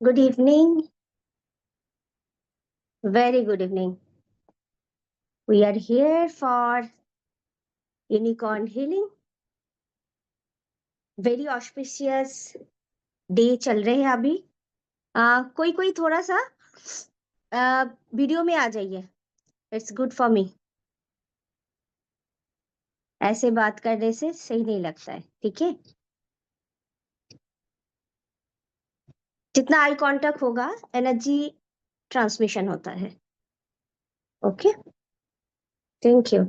Good evening. Very good evening. We are here for unicorn healing. Very auspicious day चल रहे हैं अभी. कोई कोई थोड़ा सा वीडियो में आ जाइए. It's good for me. ऐसे बात करने से सही नहीं लगता है. ठीक है. जितना आई कांटेक्ट होगा एनर्जी ट्रांसमिशन होता है. Okay. Thank you.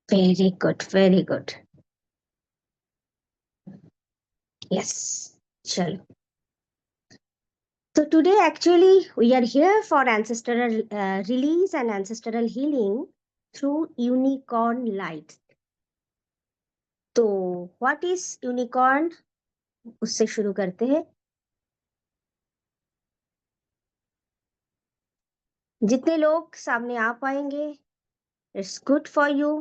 Very good. Very good. Yes. चलो. So today actually we are here for ancestral release and ancestral healing through unicorn light. तो what is unicorn? उससे शुरू करते हैं. जितने लोग सामने आ पाएंगे it's good for you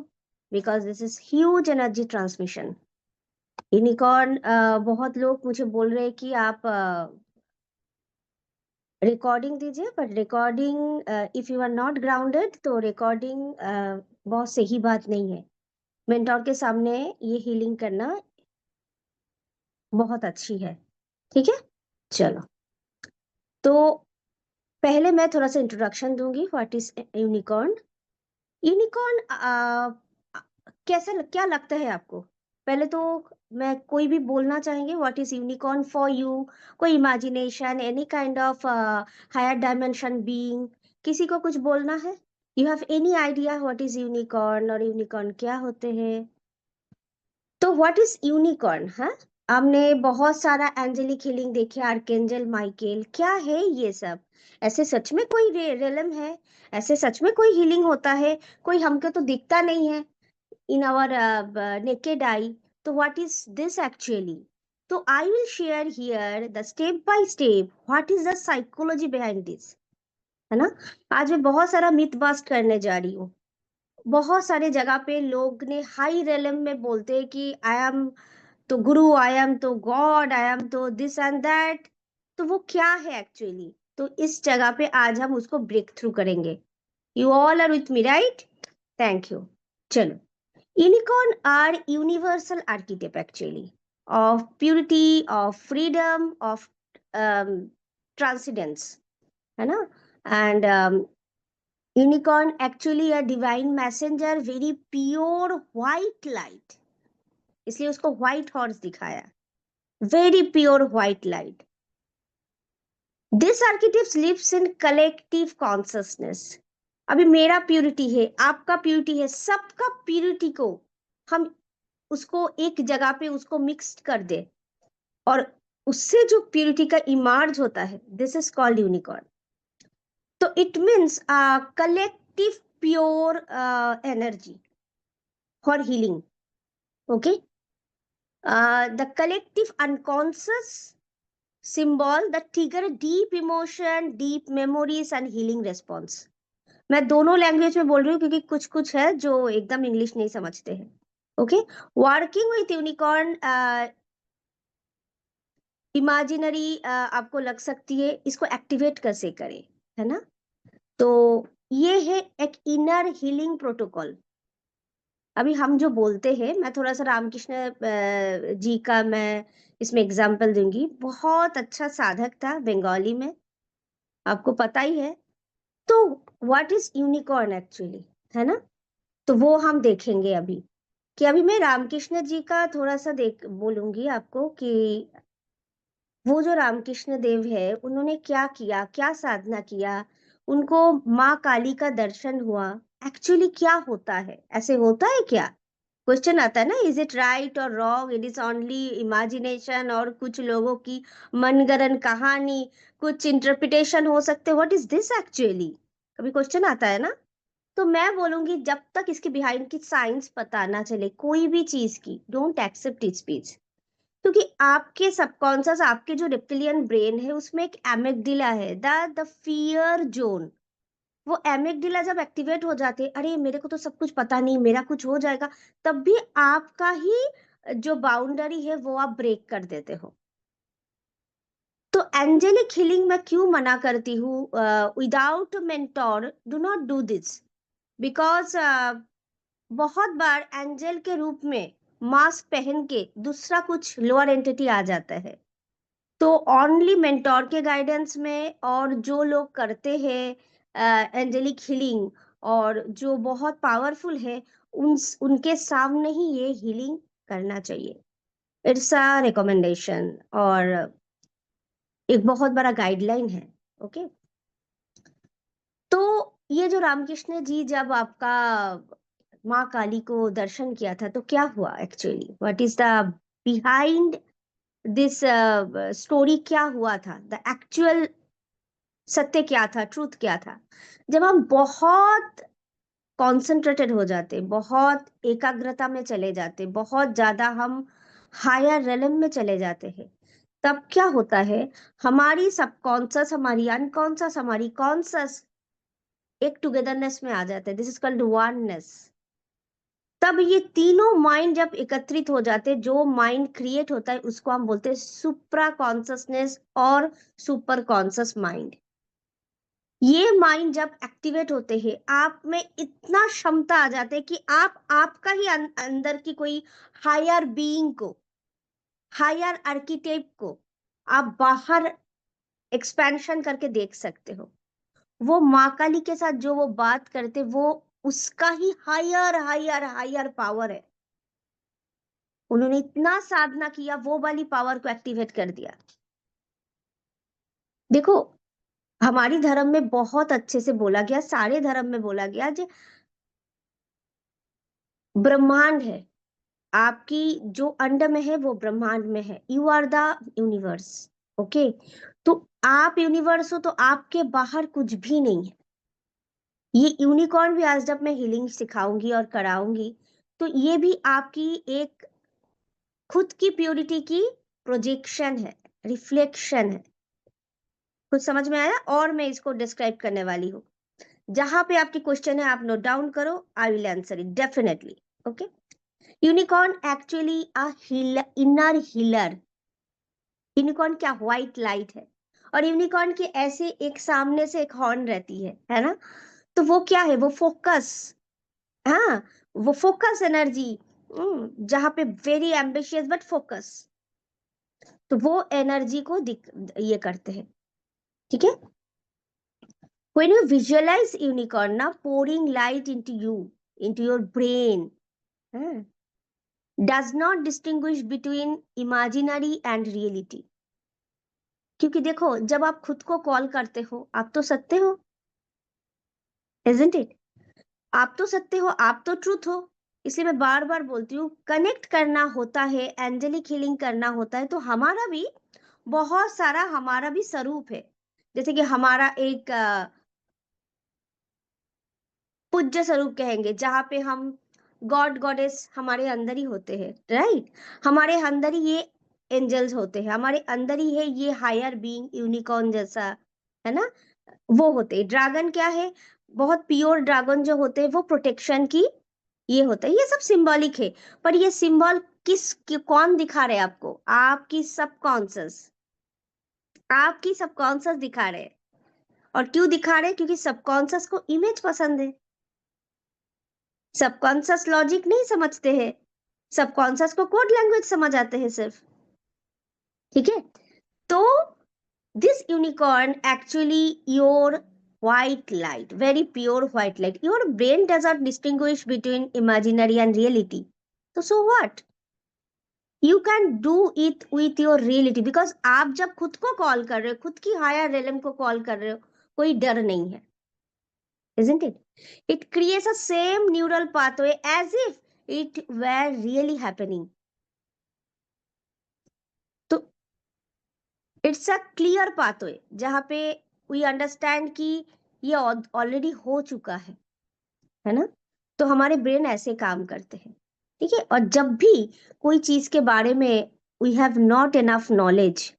because this is huge energy transmission. Unicorn बहुत लोग मुझे बोल रहे हैं कि आप रिकॉर्डिंग दीजिए, but recording if you are not grounded तो रिकॉर्डिंग बहुत सही बात नहीं है. मेंटोर के सामने ये हीलिंग करना बहुत अच्छी है. ठीक है. चलो. तो पहले मैं थोड़ा सा इंट्रोडक्शन दूंगी. What is unicorn. यूनिकॉर्न क्या लगता है आपको? पहले तो मैं कोई भी बोलना चाहेंगे what is unicorn for you. कोई imagination any kind of higher dimension being. किसी को कुछ बोलना है? You have any idea what is unicorn और यूनिकॉर्न क्या होते हैं? तो व्हाट इज यूनिकॉर्न? हाँ, हमने बहुत सारा एंजेलिक हीलिंग देखे. आर्केंजल माइकेल, क्या है ये सब? ऐसे सच में कोई रेलम है? ऐसे सच में कोई हीलिंग होता है? कोई हमको तो दिखता नहीं है इन आवर नेकेड आई. तो व्हाट इज दिस एक्चुअली? तो I will share here the step by step what is the psychology behind this. है ना. आज मैं बहुत सारा मिथ बस्ट करने जा रही हूँ. बहुत सारे जगह पे लोग ने हाई रेलम में बोलते हैं कि आई एम तो गुरु, आई एम तो गॉड, आई एम तो दिस एंड दैट. तो वो क्या है एक्चुअली? तो इस जगह पे आज हम उसको ब्रेक थ्रू करेंगे. You all are with me, right? Thank you. चलो. Unicorn are universal architect actually of purity, of freedom, of transcendence. है ना. And unicorn actually a divine messenger, very pure white light. इसलिए उसको white horse दिखाया. Very pure white light. This architect lives in collective consciousness. अभी मेरा purity है, आपका purity है, सबका प्यूरिटी को हम उसको एक जगह पे उसको मिक्स कर दे और उससे जो प्यूरिटी का इमर्ज होता है, दिस इज कॉल्ड यूनिकॉर्न. तो it means collective pure energy for healing. Okay. The collective unconscious symbol that trigger deep emotion, deep memories and healing response. मैं दोनों लैंग्वेज में बोल रही हूँ क्योंकि कुछ कुछ है जो एकदम इंग्लिश नहीं समझते हैं. Okay. Working with unicorn imaginary आपको लग सकती है. इसको एक्टिवेट कैसे करें, है ना. तो ये है एक इनर हीलिंग प्रोटोकॉल. अभी हम जो बोलते हैं, मैं थोड़ा सा रामकृष्ण जी का मैं इसमें एग्जाम्पल दूंगी. बहुत अच्छा साधक था बंगाली में, आपको पता ही है. तो व्हाट इज यूनिकॉर्न एक्चुअली, है ना. तो वो हम देखेंगे अभी. कि अभी मैं रामकृष्ण जी का थोड़ा सा देख बोलूंगी आपको कि वो जो रामकृष्ण देव है उन्होंने क्या किया, क्या साधना किया. उनको माँ काली का दर्शन हुआ. एक्चुअली क्या होता है? ऐसे होता है क्या? क्वेश्चन आता है ना. इज इट राइट और wrong? It is only imagination और कुछ लोगों की मनगढ़ंत कहानी, कुछ इंटरप्रिटेशन हो सकते. What is this actually? कभी क्वेश्चन आता है ना. तो मैं बोलूंगी जब तक इसके बिहाइंड की साइंस पता ना चले कोई भी चीज की, डोंट एक्सेप्ट इट स्पीच. क्योंकि आपके सबकॉन्शियस, आपके जो रेप्टिलियन ब्रेन है उसमें एक एमिगडाला है, द फियर जोन. वो एमिगडाला जब एक्टिवेट हो जाते, अरे मेरे को तो सब कुछ पता नहीं, मेरा कुछ हो जाएगा, तब भी आपका ही जो बाउंड्री है वो आप ब्रेक कर देते हो। तो एंजेलिक हीलिंग मैं क्यों मना करती हूँ? Without mentor do not do this, because बहुत बार एंजल के रूप में मास्क पहन के दूसरा कुछ लोअर एंटिटी आ जाता है। तो ओनली मेंटोर के गाइडेंस में, और जो लोग करते हैं एंजेलिक हीलिंग और जो बहुत पावरफुल है, उनके सामने ही ये हीलिंग करना चाहिए। इट्स अ रिकमेंडेशन और एक बहुत बड़ा गाइडलाइन है। ओके, तो ये जो रामकृष्ण जी जब आपका माँ काली को दर्शन किया था, तो क्या हुआ actually? What is the behind this story? क्या हुआ था? द एक्चुअल सत्य क्या था? ट्रूथ क्या था? जब हम बहुत कॉन्सेंट्रेटेड हो जाते, बहुत एकाग्रता में चले जाते, बहुत ज्यादा हम हायर रेलम में चले जाते हैं, तब क्या होता है? हमारी सबकॉन्शियस, हमारी अनकॉन्शियस, हमारी कॉन्शियस एक टुगेदरनेस में आ जाते हैं। This is called oneness. तब ये तीनों माइंड जब एकत्रित हो जाते, जो माइंड क्रिएट होता है उसको हम बोलते हैं सुप्रा कॉन्शियसनेस और सुपर कॉन्शियस माइंड। ये माइंड जब एक्टिवेट होते हैं, आप में इतना क्षमता आ जाते है कि आप आपका ही अंदर की कोई हायर बीइंग को, हायर आर्किटेक्ट को आप बाहर एक्सपेंशन करके देख सकते हो। वो माँ काली के साथ जो वो बात करते, वो उसका ही हायर हायर हायर पावर है। उन्होंने इतना साधना किया, वो वाली पावर को एक्टिवेट कर दिया। देखो, हमारी धर्म में बहुत अच्छे से बोला गया, सारे धर्म में बोला गया, जो ब्रह्मांड है आपकी, जो अंड में है वो ब्रह्मांड में है। You are the universe. Okay, तो आप यूनिवर्स हो, तो आपके बाहर कुछ भी नहीं है। ये यूनिकॉर्न भी आज जब मैं हीलिंग सिखाऊंगी और कराऊंगी, तो ये भी आपकी एक खुद की प्योरिटी की प्रोजेक्शन है, रिफ्लेक्शन है। कुछ समझ में आया? और मैं इसको डिस्क्राइब करने वाली हूँ। जहां पे आपकी क्वेश्चन है, आप नोट डाउन करो, I will answer it definitely. Okay, unicorn actually a inner healer. Unicorn क्या? व्हाइट लाइट है। और यूनिकॉर्न के ऐसे एक सामने से एक हॉर्न रहती है ना? तो वो क्या है? वो फोकस। हाँ, वो फोकस एनर्जी, जहां पे वेरी एम्बिशियस बट फोकस, तो वो एनर्जी को ये करते हैं। ठीक है, when you visualize unicorn now pouring light into you, into your brain, does not distinguish between imaginary and reality. क्योंकि देखो, जब आप खुद को कॉल करते हो, आप तो सत्य हो, isn't it? आप तो सत्य हो, आप तो ट्रूथ हो। इसलिए मैं बार बार बोलती हूँ, कनेक्ट करना होता है, एंजेलिक हीलिंग करना होता है, तो हमारा भी बहुत सारा, हमारा भी स्वरूप है। जैसे कि हमारा एक पूज्य स्वरूप कहेंगे, जहाँ पे हम गॉड गॉडेस हमारे अंदर ही होते हैं, राइट? हमारे अंदर ही ये एंजल्स होते हैं, हमारे अंदर ही है ये हायर बीइंग यूनिकॉर्न जैसा, है ना? वो होते हैं। ड्रैगन क्या है? बहुत प्योर ड्रैगन जो होते हैं, वो प्रोटेक्शन की ये होता है। ये सब सिंबॉलिक है, पर ये सिंबल कौन दिखा रहे हैं आपको? आपकी सबकॉन्शियस, आपकी सबकॉन्शियस दिखा रहे हैं। और क्यों दिखा रहे हैं? क्योंकि सबकॉन्शियस को इमेज पसंद है। सबकॉन्शियस लॉजिक नहीं समझते हैं, सबकॉन्शियस को कोड लैंग्वेज समझ आते हैं सिर्फ। ठीक है, तो this unicorn actually your white light, very pure white light. Your brain does not distinguish between imaginary and reality. So what? You can do it with your reality, because आप जब खुद को कॉल कर रहे हो, खुद की हायर रेलम को कॉल कर रहे हो, कोई डर नहीं है, isn't it? It creates a same neural pathway as if it were really happening. तो इट्स अ क्लियर पाथवे, जहाँ पे वी अंडरस्टैंड कि ये ऑलरेडी हो चुका है ना? तो हमारे ब्रेन ऐसे काम करते हैं। ठीक है, और जब भी कोई चीज के बारे में we have not enough knowledge,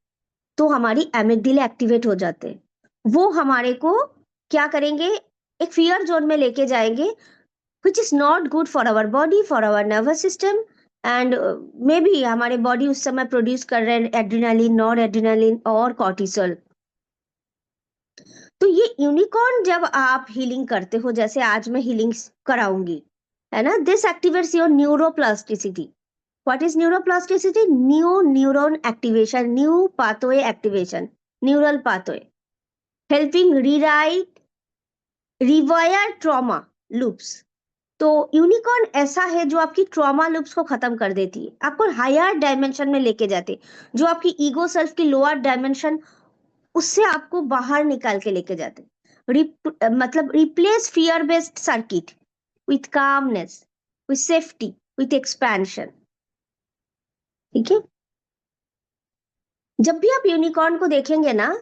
तो हमारी एमिगडाला एक्टिवेट हो जाते हैं। वो हमारे को क्या करेंगे? एक फियर जोन में लेके जाएंगे, which is not good for our body, for our nervous system, and may be हमारे बॉडी उस समय प्रोड्यूस कर रहे हैं एड्रेनालिन, नॉर एड्रेनालिन और कॉर्टिसोल। तो ये यूनिकॉर्न जब आप हीलिंग करते हो, जैसे आज मैं हीलिंग कराऊंगी, है ना, this activates your neuroplasticity. What is neuroplasticity? New neuron activation, new pathway activation, neural pathway, helping rewrite rewire trauma loops. तो यूनिकॉर्न ऐसा है जो आपकी ट्रॉमा लूप्स को खत्म कर देती है, आपको हायर डायमेंशन में लेके जाती है, जो आपकी ईगो सेल्फ की लोअर डायमेंशन, उससे आपको बाहर निकाल के लेके जाते हैं। मतलब replace fear based circuit with calmness, with safety, with expansion. ठीक है, जब भी आप यूनिकॉर्न को देखेंगे ना,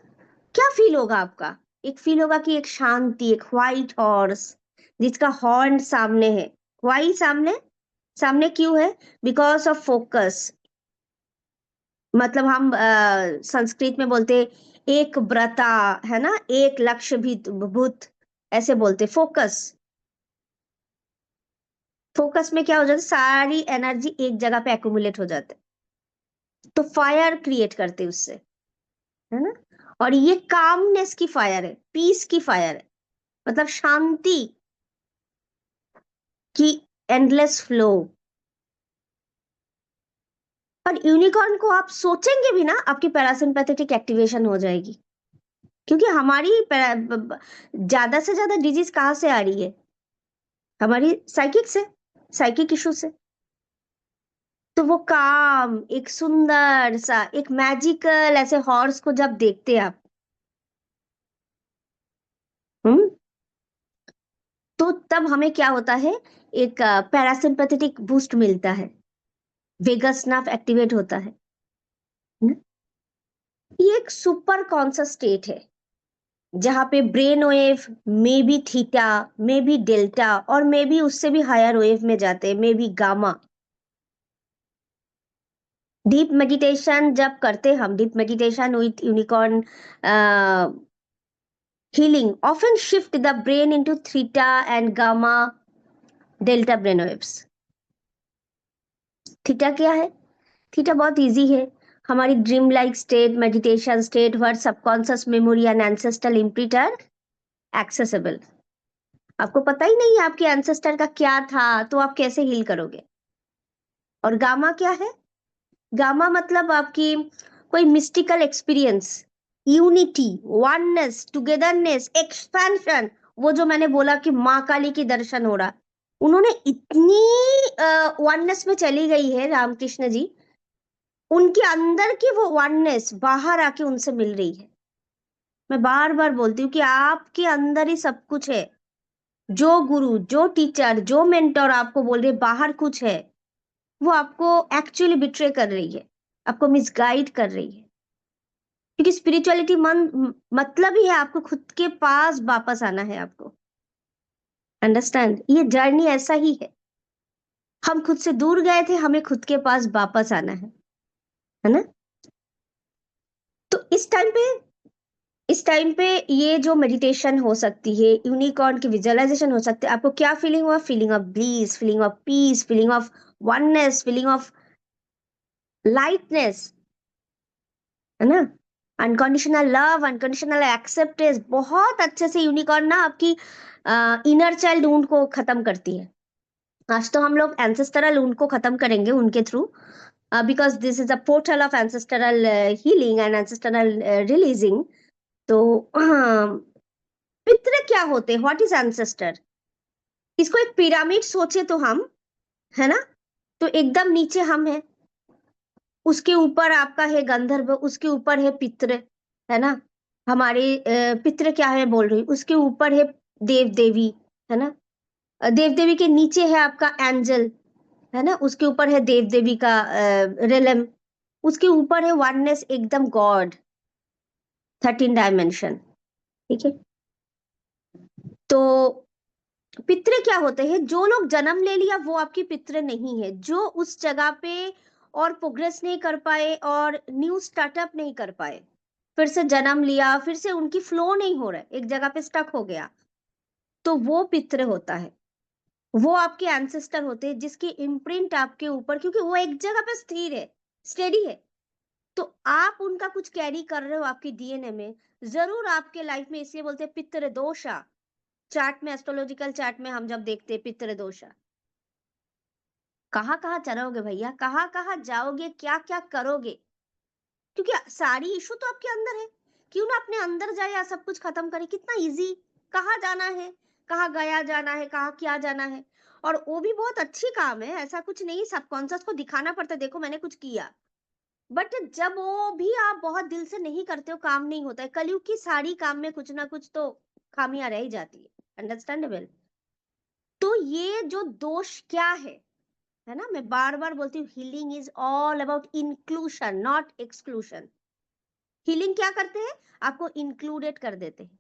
क्या फील होगा आपका? एक फील होगा कि एक शांति, एक व्हाइट हॉर्स जिसका हॉर्न सामने है। वाई सामने? सामने क्यों है? Because of focus. मतलब हम संस्कृत में बोलते एक व्रता, है ना, एक लक्ष्य भी भूत, ऐसे बोलते फोकस। फोकस में क्या हो जाता है, सारी एनर्जी एक जगह पे एक्यूमुलेट हो जाते, तो फायर क्रिएट करते उससे, है ना। और ये कामनेस की फायर है, पीस की फायर है, मतलब शांति की एंडलेस फ्लो। और यूनिकॉर्न को आप सोचेंगे भी ना, आपकी पैरासिम्पैथेटिक एक्टिवेशन हो जाएगी, क्योंकि हमारी ज्यादा से ज्यादा डिजीज कहाँ से आ रही है? हमारी साइकिक से, साइकिक इशू से। तो वो काम, एक सुंदर सा, एक मैजिकल ऐसे हॉर्स को जब देखते हैं आप, हम्म, तो तब हमें क्या होता है, एक पैरासिम्पैथेटिक बूस्ट मिलता है, वेगस नर्व एक्टिवेट होता है न? ये एक सुपर कॉन्शस स्टेट है, जहां पे brain wave may be theta, may be delta, और मे बी उससे भी हायर वेव में जाते हैं, may be gamma. Deep meditation जब करते हम, deep meditation with unicorn healing often shift the brain into theta and gamma delta brainwaves। Theta क्या है? थीटा बहुत इजी है, हमारी dream like state, meditation state, word subconscious memory and ancestral imprint are accessible. आपको पता ही नहीं है आपके एंसेस्टर का क्या था, तो आप कैसे हील करोगे? और गामा क्या है? गामा मतलब आपकी कोई mystical experience, unity, oneness, togetherness, expansion. वो जो मैंने बोला कि माँ काली की दर्शन हो रहा, उन्होंने इतनी वननेस में चली गई है रामकृष्ण जी, उनके अंदर की वो वननेस बाहर आके उनसे मिल रही है। मैं बार बार बोलती हूँ कि आपके अंदर ही सब कुछ है। जो गुरु, जो टीचर, जो मेंटर आपको बोल रहे बाहर कुछ है, वो आपको एक्चुअली बिट्रे कर रही है, आपको मिसगाइड कर रही है। क्योंकि स्पिरिचुअलिटी मतलब ही है आपको खुद के पास वापस आना है आपको। अंडरस्टैंड? ये जर्नी ऐसा ही है, हम खुद से दूर गए थे, हमें खुद के पास वापस आना है ना। तो इस टाइम पे ये जो मेडिटेशन हो सकती है, यूनिकॉर्न की विजुअलाइजेशन हो सकती है। आपको क्या फीलिंग हुआ? Feeling of bliss, feeling of peace, feeling of oneness, feeling of lightness, है ना। अनकंडीशनल लव, अनकंडीशनल एक्सेप्टेंस, बहुत अच्छे से यूनिकॉर्न ना आपकी इनर चाइल्ड वुंड को खत्म करती है। आज तो हम लोग एंसेस्टरल वुंड को खत्म करेंगे उनके through, because this is a portal of ancestral healing and ancestral releasing. तो पितृ क्या होते हैं? What is ancestor? इसको एक पिरामिड सोचे तो हम, है ना, तो एकदम नीचे हम है, उसके ऊपर आपका है गंधर्व, उसके ऊपर है पितृ, है ना। हमारे पितृ क्या है बोल रही, उसके ऊपर है देव देवी, है ना। देव देवी के नीचे है आपका एंजल, है ना, उसके ऊपर है देव देवी का रेलम, उसके ऊपर है वननेस, एकदम गॉड, 13 डायमेंशन। ठीक है, तो पितृ क्या होते हैं? जो लोग जन्म ले लिया वो आपकी पितृ नहीं है, जो उस जगह पे और प्रोग्रेस नहीं कर पाए और न्यू स्टार्टअप नहीं कर पाए, फिर से जन्म लिया, फिर से उनकी फ्लो नहीं हो रहा है, एक जगह पे स्टक हो गया, तो वो पितृ होता है। वो आपके एंसेस्टर होते हैं जिसकी इम्प्रिंट आपके ऊपर, क्योंकि वो एक जगह पे स्थिर है, स्टेडी है, तो आप उनका कुछ कैरी कर रहे हो आपकी डीएनए में, जरूर आपके लाइफ में। इसलिए बोलते हैं पितृ दोषा। चार्ट में, एस्ट्रोलॉजिकल चार्ट में हम जब देखते हैं पितृ दोषा, कहाँ कहाँ चलोगे भैया, कहाँ कहाँ जाओगे, क्या क्या करोगे, क्योंकि सारी इशू तो आपके अंदर है। क्यों ना अपने अंदर जाए या सब कुछ खत्म करे, कितना इजी। कहाँ जाना है, कहाँ गया जाना है, कहाँ क्या जाना है। और वो भी बहुत अच्छी काम है, ऐसा कुछ नहीं सबकॉन्शियस को दिखाना पड़ता है, देखो मैंने कुछ किया। बट जब वो भी आप बहुत दिल से नहीं करते हो, काम नहीं होता है। कलयुग की सारी काम में कुछ ना कुछ तो खामियां रह ही जाती है, अंडरस्टैंडेबल। तो ये जो दोष क्या है ना, मैं बार बार बोलती हूँ, healing is all about inclusion not exclusion. Healing क्या करते हैं, आपको इंक्लूडेड कर देते हैं।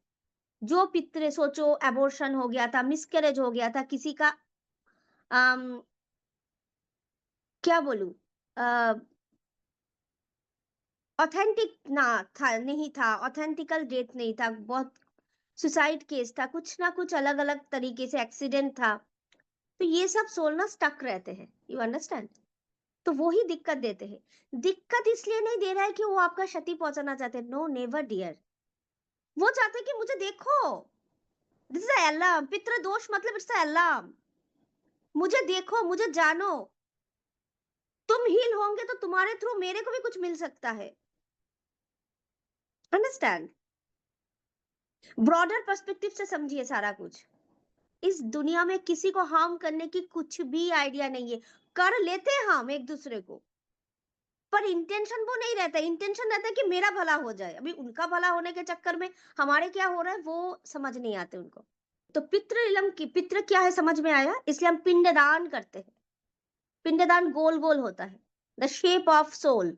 जो पितरे, सोचो एबॉर्शन हो गया था, मिसकैरेज हो गया था किसी का, आम, क्या बोलूं, ऑथेंटिक ना था, नहीं था, ऑथेंटिकल डेथ नहीं था, बहुत सुसाइड केस था, कुछ ना कुछ अलग अलग तरीके से एक्सीडेंट था। तो ये सब सोल ना स्टक रहते हैं, यू अंडरस्टैंड। तो वो ही दिक्कत देते हैं। दिक्कत इसलिए नहीं दे रहा है कि वो आपका क्षति पहुंचाना चाहते हैं, नो नेवर डियर। वो चाहते हैं कि मुझे देखो, दिस इज अलार्म। पितृ दोष मतलब इट्स अलार्म। मुझे देखो, मुझे जानो, तुम हील होंगे तो तुम्हारे थ्रू मेरे को भी कुछ मिल सकता है, अंडरस्टैंड। ब्रॉडर पर्सपेक्टिव से समझिए सारा कुछ। इस दुनिया में किसी को हार्म करने की कुछ भी आइडिया नहीं है। कर लेते हैं हम एक दूसरे को, पर इंटेंशन वो नहीं रहता। इंटेंशन रहता है कि मेरा भला हो जाए। अभी उनका भला होने के चक्कर में हमारे क्या हो रहा है वो समझ नहीं आते उनको। तो पितृ इलम की, पितृ क्या है समझ में आया, इसलिए हम पिंडदान करते हैं। पिंडदान गोल गोल होता है, द शेप ऑफ सोल,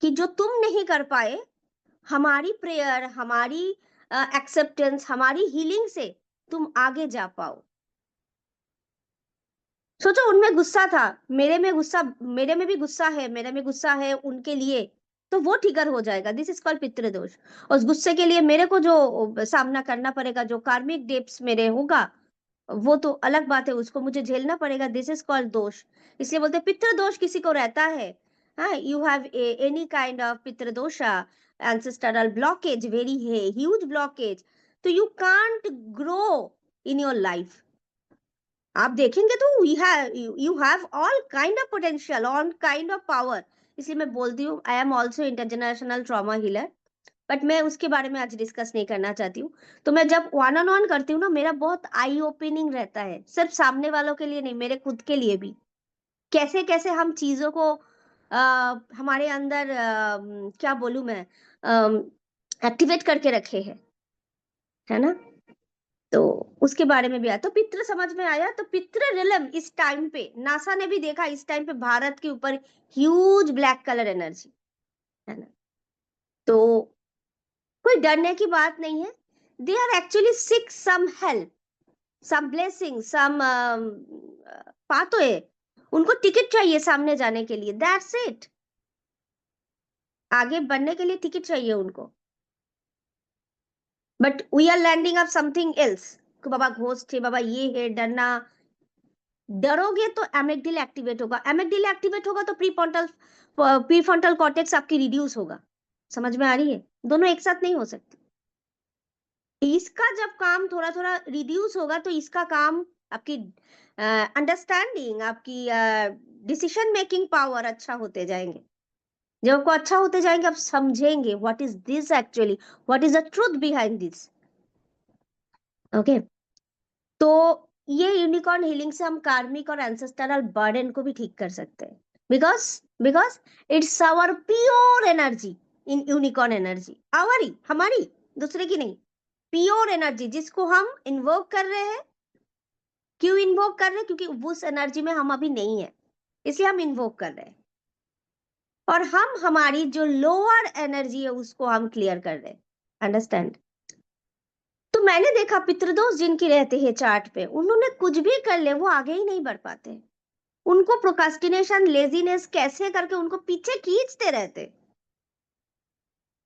कि जो तुम नहीं कर पाए, हमारी प्रेयर, हमारी एक्सेप्टेंस, हमारी हीलिंग से तुम आगे जा पाओ। सोचो उनमें गुस्सा था, मेरे में गुस्सा, मेरे में भी गुस्सा है, मेरे में गुस्सा है उनके लिए, तो वो ट्रिगर हो जाएगा, दिस इज कॉल्ड पितृदोष। और उस गुस्से के लिए मेरे को जो सामना करना पड़ेगा, जो कार्मिक डेप्स मेरे होगा, वो तो अलग बात है, उसको मुझे झेलना पड़ेगा, दिस इज कॉल्ड दोष। इसलिए बोलते हैं पितृदोष किसी को रहता है, हाँ, you have any kind of पितृदोषा, ancestral blockage, very huge blockage, तो you can't grow in your life। आप देखेंगे तो you have all kind of potential, all kind of power. इसलिए मैं बोलती हूँ I am also intergenerational trauma healer, but मैं उसके बारे में आज डिस्कस नहीं करना चाहती हूँ। तो मैं जब वन ऑन वन करती हूँ ना, मेरा बहुत आई ओपनिंग रहता है, सिर्फ सामने वालों के लिए नहीं, मेरे खुद के लिए भी। कैसे कैसे हम चीजों को हमारे अंदर क्या बोलूं मैं, एक्टिवेट करके रखे हैं, है ना। तो उसके बारे में भी आया। तो पितृ समझ में आया। तो पितृ रिलम इस टाइम पे नासा ने भी देखा, इस टाइम पे भारत के ऊपर ह्यूज ब्लैक कलर एनर्जी, है ना। तो कोई डरने की बात नहीं है। They are actually seek some help, some blessing, some pathway. उनको टिकट चाहिए सामने जाने के लिए, दैट्स इट। आगे बढ़ने के लिए टिकट चाहिए उनको। But we are landing up something else, बाबा घोस्ट है, बाबा ये है, डरना। डरोगे तो एमिग्डाला एक्टिवेट होगा, एमिग्डाला एक्टिवेट होगा तो प्रीफ्रंटल कॉर्टेक्स आपकी रिड्यूस होगा। समझ में आ रही है, दोनों एक साथ नहीं हो सकती। इसका जब काम थोड़ा थोड़ा रिड्यूस होगा तो इसका काम, आपकी अंडरस्टैंडिंग, आपकी डिसीजन मेकिंग पावर अच्छा होते जाएंगे। जब आपको अच्छा होते जाएंगे, आप समझेंगे what is this actually, what is the truth behind this. Okay. तो ये यूनिकॉर्न हीलिंग से हम कार्मिक और एंसेस्टरल बर्डन को भी ठीक कर सकते हैं, because because it's our pure energy, in unicorn energy our, हमारी, दूसरे की नहीं। प्योर एनर्जी जिसको हम इन्वोक कर रहे हैं। क्यों इन्वोक कर रहे हैं, क्योंकि उस एनर्जी में हम अभी नहीं है, इसलिए हम इन्वोक कर रहे हैं। और हम हमारी जो लोअर एनर्जी है उसको हम क्लियर कर रहे हैं, अंडरस्टैंड। तो मैंने देखा पितृदोष जिनकी रहते हैं चार्ट पे, उन्होंने कुछ भी कर ले वो आगे ही नहीं बढ़ पाते। उनको प्रोकास्टिनेशन, लेजीनेस कैसे करके उनको पीछे खींचते रहते।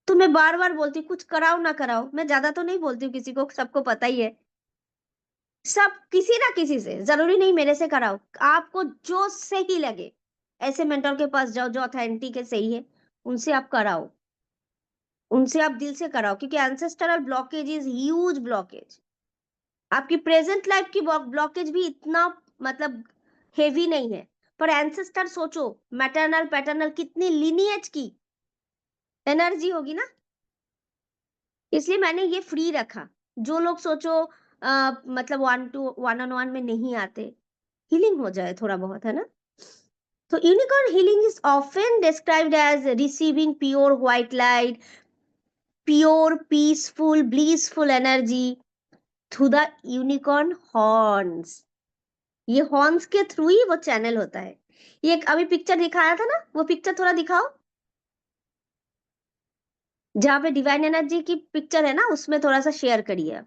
तो मैं बार बार बोलती हूँ कुछ कराओ ना कराओ, मैं ज्यादा तो नहीं बोलती हूँ किसी को, सबको पता ही है। सब किसी ना किसी से, जरूरी नहीं मेरे से कराओ, आपको जो सही लगे ऐसे मेंटर के पास जाओ जो ऑथेंटिक है, सही है, उनसे आप कराओ, उनसे आप दिल से कराओ, क्योंकि एंसेस्टरल ब्लॉकेज इज ह्यूज ब्लॉकेज। आपकी प्रेजेंट लाइफ की ब्लॉकेज भी इतना मतलब हेवी नहीं है, पर एंसेस्टर सोचो, मैटरनल पैटर्नल कितनी लिनिएज की एनर्जी होगी ना, इसलिए मैंने ये फ्री रखा। जो लोग सोचो मतलब वन ऑन वन में नहीं आते, हीलिंग हो जाए थोड़ा बहुत, है ना। तो unicorn healing is often described as receiving pure white light, pure peaceful blissful energy through the unicorn horns. ये हॉर्न्स के थ्रू ही वो चैनल होता है। ये एक अभी पिक्चर दिखाया था ना, वो पिक्चर थोड़ा दिखाओ, जहां पे डिवाइन एनर्जी की पिक्चर है ना, उसमें थोड़ा सा शेयर करिए।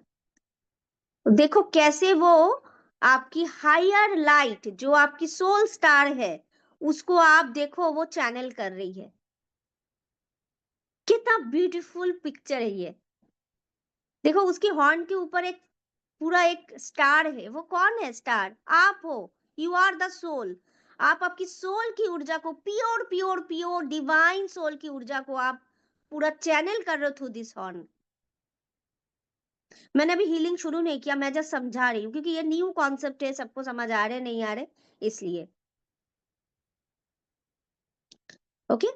देखो कैसे वो आपकी हायर लाइट, जो आपकी सोल स्टार है, उसको आप देखो वो चैनल कर रही है। कितना ब्यूटीफुल पिक्चर है ये। देखो उसकी हॉर्न के ऊपर एक पूरा एक स्टार है। वो कौन है स्टार? आप हो। You are the soul. आप आपकी सोल की ऊर्जा को, pure pure pure divine soul की ऊर्जा को आप पूरा चैनल कर रहे हो थ्रू दिस हॉर्न। मैंने अभी हीलिंग शुरू नहीं किया, मैं जस्ट समझा रही हूँ, क्योंकि ये न्यू कॉन्सेप्ट है, सबको समझ आ रहे नहीं आ रहे, इसलिए। ओके।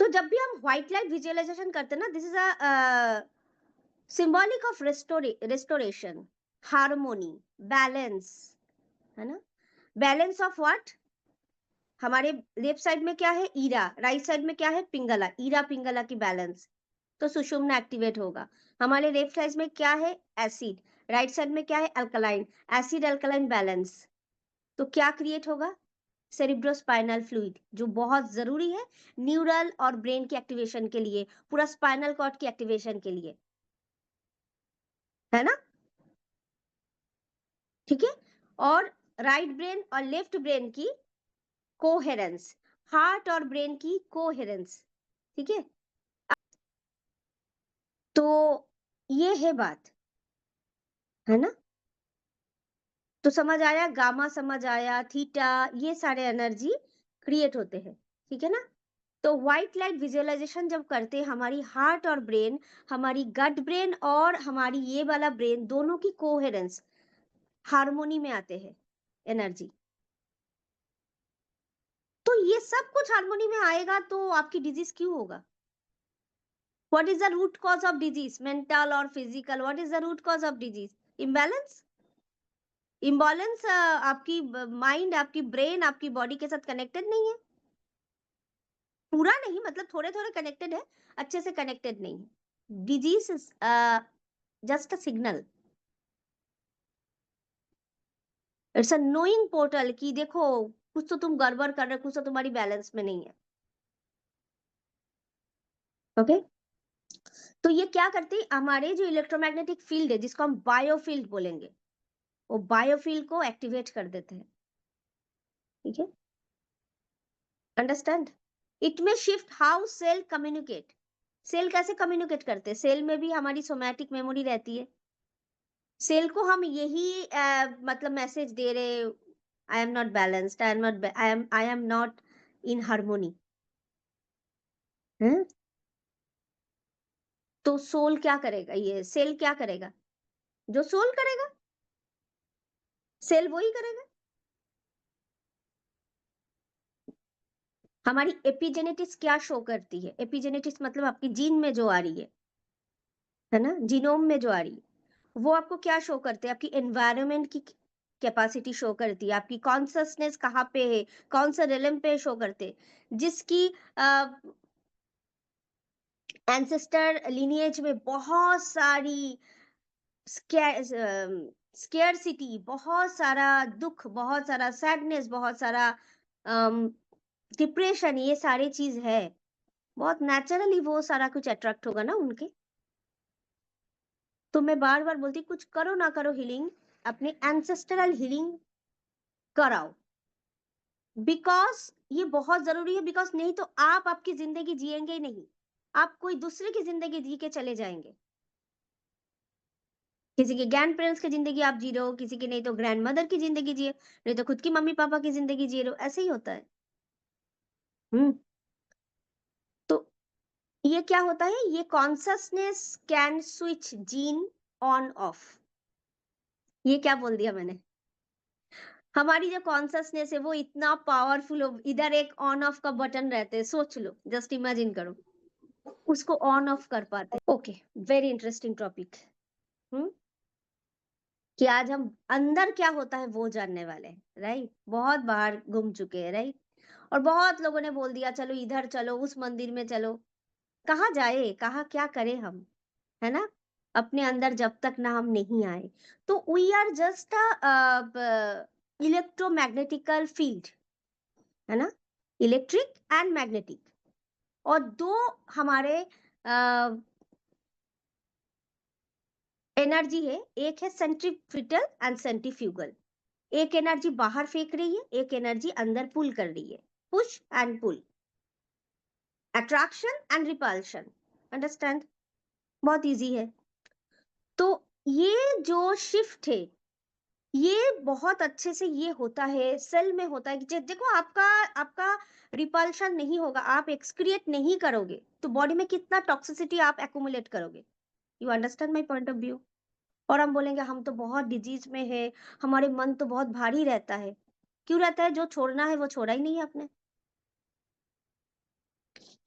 तो जब भी हम व्हाइट लाइट विजुअलाइजेशन करते हैं ना, this is a symbolic of restoration, harmony, balance, है ना। Balance of what? हमारे लेफ्ट साइड में क्या है? ईरा, राइट साइड में क्या है? पिंगला। ईरा पिंगला की बैलेंस, तो सुषुम्ना एक्टिवेट होगा। हमारे लेफ्ट साइड में क्या है? एसिड। राइट साइड में क्या है? अल्कलाइन। एसिड अल्कलाइन बैलेंस, तो क्या क्रिएट होगा? सेरिब्रोस्पाइनल फ्लूइड, जो बहुत जरूरी है न्यूरल और ब्रेन की एक्टिवेशन के लिए, पूरा स्पाइनल कॉर्ड की एक्टिवेशन के लिए, है ना। ठीक है। और राइट ब्रेन और लेफ्ट ब्रेन की कोहेरेंस, हार्ट और ब्रेन की कोहेरेंस, ठीक है। तो ये है बात, है ना। तो समझ आया, गामा समझ आया, थीटा, ये सारे एनर्जी क्रिएट होते हैं, ठीक है ना। तो व्हाइट लाइट विजुअलाइजेशन जब करते हैं, हमारी हार्ट और ब्रेन, हमारी गट ब्रेन और हमारी ये वाला ब्रेन, दोनों की कोहेरेंस, हार्मोनी में आते हैं एनर्जी। तो ये सब कुछ हार्मोनी में आएगा तो आपकी डिजीज क्यों होगा? What is the root cause of disease, mental और physical? What is the root cause of disease? Imbalance. Imbalance आपकी माइंड, आपकी ब्रेन, आपकी बॉडी के साथ कनेक्टेड नहीं है। पूरा नहीं, मतलब थोड़े थोड़े कनेक्टेड है, अच्छे से कनेक्टेड नहीं है। Disease is just a signal, it's a knowing portal कि देखो कुछ तो तुम गड़बड़ कर रहे हो, कुछ तो तुम्हारी बैलेंस में नहीं है। ओके। तो ये क्या करते हैं, हमारे जो इलेक्ट्रोमैग्नेटिक फील्ड है, जिसको हम बायोफील्ड बोलेंगे, वो बायोफील्ड को एक्टिवेट कर देते हैं, ठीक है। अंडरस्टैंड? इट में shift how cell communicate. Cell कैसे कम्युनिकेट करते हैं? सेल में भी हमारी सोमैटिक मेमोरी रहती है। सेल को हम यही मतलब मैसेज दे रहे, I am not balanced, I am not in harmony. तो सोल क्या करेगा, ये सेल क्या करेगा? जो सोल करेगा, सेल वही करेगा। हमारी एपिजेनेटिक्स क्या शो करती है? एपिजेनेटिक्स मतलब आपकी जीन में जो आ रही है ना, जीनोम में जो आ रही है, वो आपको क्या शो करते हैं? आपकी एनवायरनमेंट की कैपेसिटी शो करती है, आपकी कॉन्सियसनेस कहाँ पे है, कौन सा रिलम पे शो करते हैं, जिसकी एंसेस्टर लिनिएज में बहुत सारी स्केयरसिटी, बहुत सारा दुख, बहुत सारा सैडनेस, बहुत सारा डिप्रेशन, ये सारी चीज है। बहुत नेचुरली वो सारा कुछ अट्रैक्ट होगा ना उनके। तो मैं बार बार बोलती, कुछ करो ना करो हीलिंग, अपने एंसेस्टरल हीलिंग कराओ, बिकॉज ये बहुत जरूरी है। बिकॉज नहीं तो आप आपकी जिंदगी जिएंगे ही नहीं, आप कोई दूसरे की जिंदगी जी के चले जाएंगे। किसी के ग्रैंड पेरेंट्स की जिंदगी आप जी रहे हो, किसी की नहीं तो ग्रैंड मदर की जिंदगी जिए, नहीं तो खुद की मम्मी पापा की जिंदगी जी रहे हो, ऐसे ही होता है। हम्म। तो ये क्या होता है, ये consciousness can switch gene on off. ये क्या बोल दिया मैंने, हमारी जो कॉन्शसनेस है वो इतना पावरफुल हो, इधर एक ऑन ऑफ का बटन रहते हैं, सोच लो, जस्ट इमेजिन करो, उसको ऑन ऑफ कर पाते। Okay, very interesting topic. Hmm. कि आज हम अंदर क्या होता है वो जानने वाले हैं, राइट। बहुत बाहर घूम चुके हैं, राइट। और बहुत लोगों ने बोल दिया चलो इधर चलो, उस मंदिर में चलो। कहाँ जाए, कहाँ क्या करें हम, है ना। अपने अंदर जब तक ना हम नहीं आए, तो we are just a electromagnetical field, है ना। इलेक्ट्रिक एंड मैग्नेटिक, और दो हमारे एनर्जी है, एक है सेंट्रीफ्यूगल एंड सेंट्रीफ्यूगल। एक एनर्जी बाहर फेंक रही है, एक एनर्जी अंदर पुल कर रही है, push and pull, attraction and repulsion. Understand, बहुत इजी है। तो ये जो शिफ्ट है, ये बहुत अच्छे से ये होता है, सेल में होता है कि देखो आपका आपका रिपल्शन नहीं होगा, आप एक्सक्रिएट नहीं करोगे, तो बॉडी में कितना टॉक्सिसिटी आप एक्यूमुलेट करोगे। You understand my point of view. और हम बोलेंगे हम तो बहुत डिजीज में है, हमारे मन तो बहुत भारी रहता है। क्यों रहता है, जो छोड़ना है वो छोड़ा ही नहीं है आपने।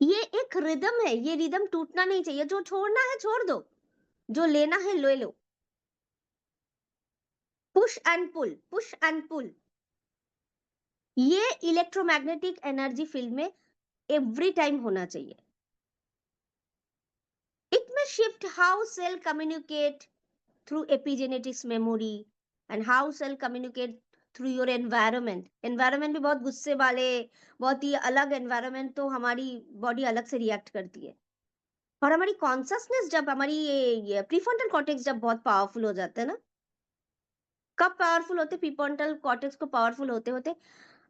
ये एक रिदम है, ये रिदम टूटना नहीं चाहिए। जो छोड़ना है छोड़ दो, जो लेना है ले लो। Push and pull, push and pull, ये इलेक्ट्रोमैग्नेटिक एनर्जी फील्ड में एवरी टाइम होना चाहिए। इट में shift how cell communicate through epigenetics memory, and how cell communicate through your environment. Environment भी बहुत गुस्से वाले, बहुत ही अलग एनवायरनमेंट, तो हमारी बॉडी अलग से रिएक्ट करती है। और हमारी कॉन्सियसनेस जब हमारी ये प्रीफ्रंटल कॉर्टेक्स जब बहुत पावरफुल हो जाते हैं ना, कब पावरफुल होते, प्रीफ्रंटल कॉर्टेक्स को पावरफुल होते होते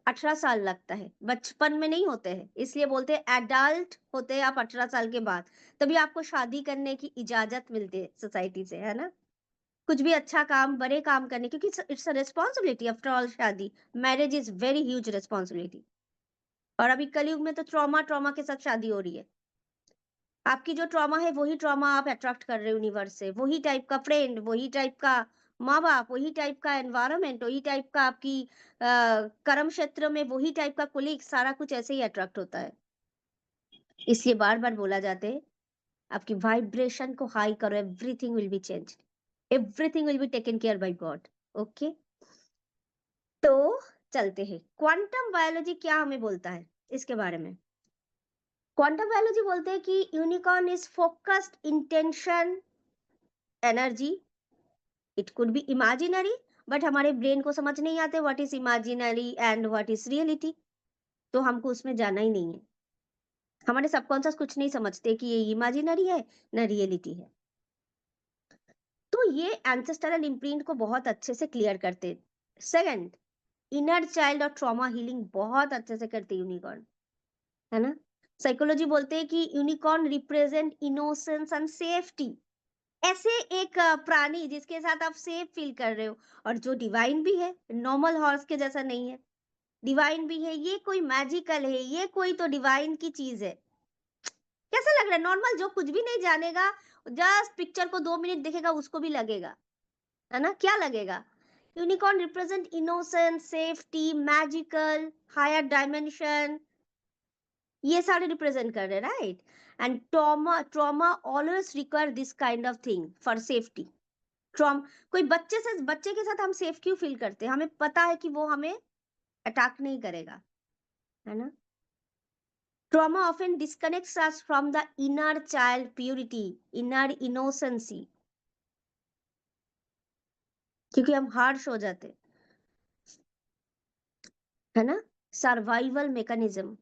18 साल लगता है, बचपन में नहीं होते हैं। इसलिए बोलते हैं एडल्ट होते हैं आप 18 साल के बाद, तभी आपको शादी करने की इजाजत मिलती है सोसाइटी से, है ना। कुछ भी अच्छा काम, बड़े काम करने, क्योंकि it's a responsibility after all. शादी, marriage is very huge responsibility. और अभी कलयुग में तो ट्रॉमा ट्रॉमा के साथ शादी हो रही है। आपकी जो ट्रॉमा है वही ट्रॉमा आप अट्रैक्ट कर रहे हो यूनिवर्स से, वही टाइप का फ्रेंड, वही टाइप का माँ बाप, वही टाइप का एनवायरनमेंट, वही टाइप का आपकी कर्म क्षेत्र में वही टाइप का कोलीग, सारा कुछ ऐसे ही अट्रैक्ट होता है। इसलिए बार बार बोला जाते है, आपकी वाइब्रेशन को हाई करो, everything will be change, everything will be taken care by God. Okay, तो चलते हैं, क्वांटम बायोलॉजी क्या हमें बोलता है इसके बारे में। क्वांटम बायोलॉजी बोलते हैं कि unicorn is focused intention energy. It could be imaginary, but हमारे ब्रेन को समझ नहीं आते what is imaginary and what is reality, तो हमको उसमें जाना ही नहीं है। हमारे सबकॉन्शियस कुछ नहीं समझते कि ये इमेजिनरी है ना रियलिटी है। तो ये एंसेस्टरल इम्प्रिंट को बहुत अच्छे से क्लियर करते। सेकंड, इनर चाइल्ड और ट्रॉमा हीलिंग बहुत अच्छे से करते यूनिकॉर्न, है ना। साइकोलॉजी बोलते हैं कि unicorn represent innocence and safety. ऐसे एक प्राणी जिसके साथ आप सेफ फील कर रहे हो, और जो डिवाइन भी है, नॉर्मल हॉर्स के जैसा नहीं है, डिवाइन भी है, ये कोई मैजिकल है, ये कोई तो डिवाइन की चीज है। कैसा लग रहा है, नॉर्मल जो कुछ भी नहीं जानेगा, जस्ट पिक्चर को 2 मिनट देखेगा उसको भी लगेगा, है ना, क्या लगेगा। Unicorn represent innocence, safety, magical, higher dimension, ये सारे रिप्रेजेंट कर रहे हैं, right. And trauma, trauma always require this kind of thing for safety. Trauma कोई बच्चे के साथ हम सेफ क्यों फील करते हैं, हमें पता है कि वो हमें अटैक नहीं करेगा, है ना। Trauma often disconnects us from the inner child purity, inner innocency, क्योंकि हम हार्श हो जाते, है ना। सर्वाइवल मैकेनिज्म,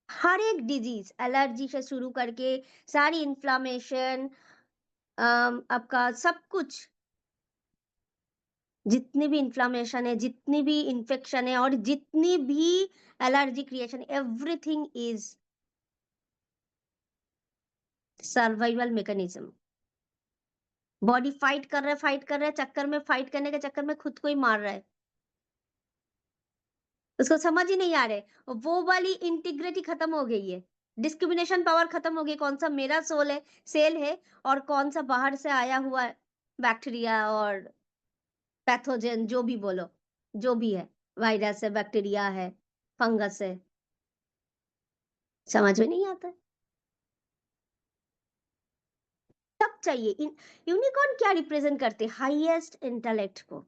हर एक डिजीज, एलर्जी से शुरू करके सारी इन्फ्लामेशन, आपका सब कुछ, जितनी भी इन्फ्लामेशन है, जितनी भी इन्फेक्शन है, और जितनी भी allergy creation, everything is survival mechanism. Body fight कर रहा है, फाइट कर रहा है, चक्कर में फाइट करने के चक्कर में खुद को ही मार रहा है। उसको समझ ही नहीं आ रहा है। वो वाली इंटीग्रिटी खत्म हो गई है। डिस्क्रिमिनेशन पावर खत्म हो गई, कौन-सा मेरा सोल है सेल है और कौन-सा बाहर से आया हुआ बैक्टीरिया और पैथोजेन जो भी बोलो, जो भी है, वायरस है, बैक्टीरिया है, फंगस है, समझ में नहीं आता है। सब चाहिए। यूनिकॉर्न क्या रिप्रेजेंट करते हैं? हाईएस्ट इंटेलेक्ट को।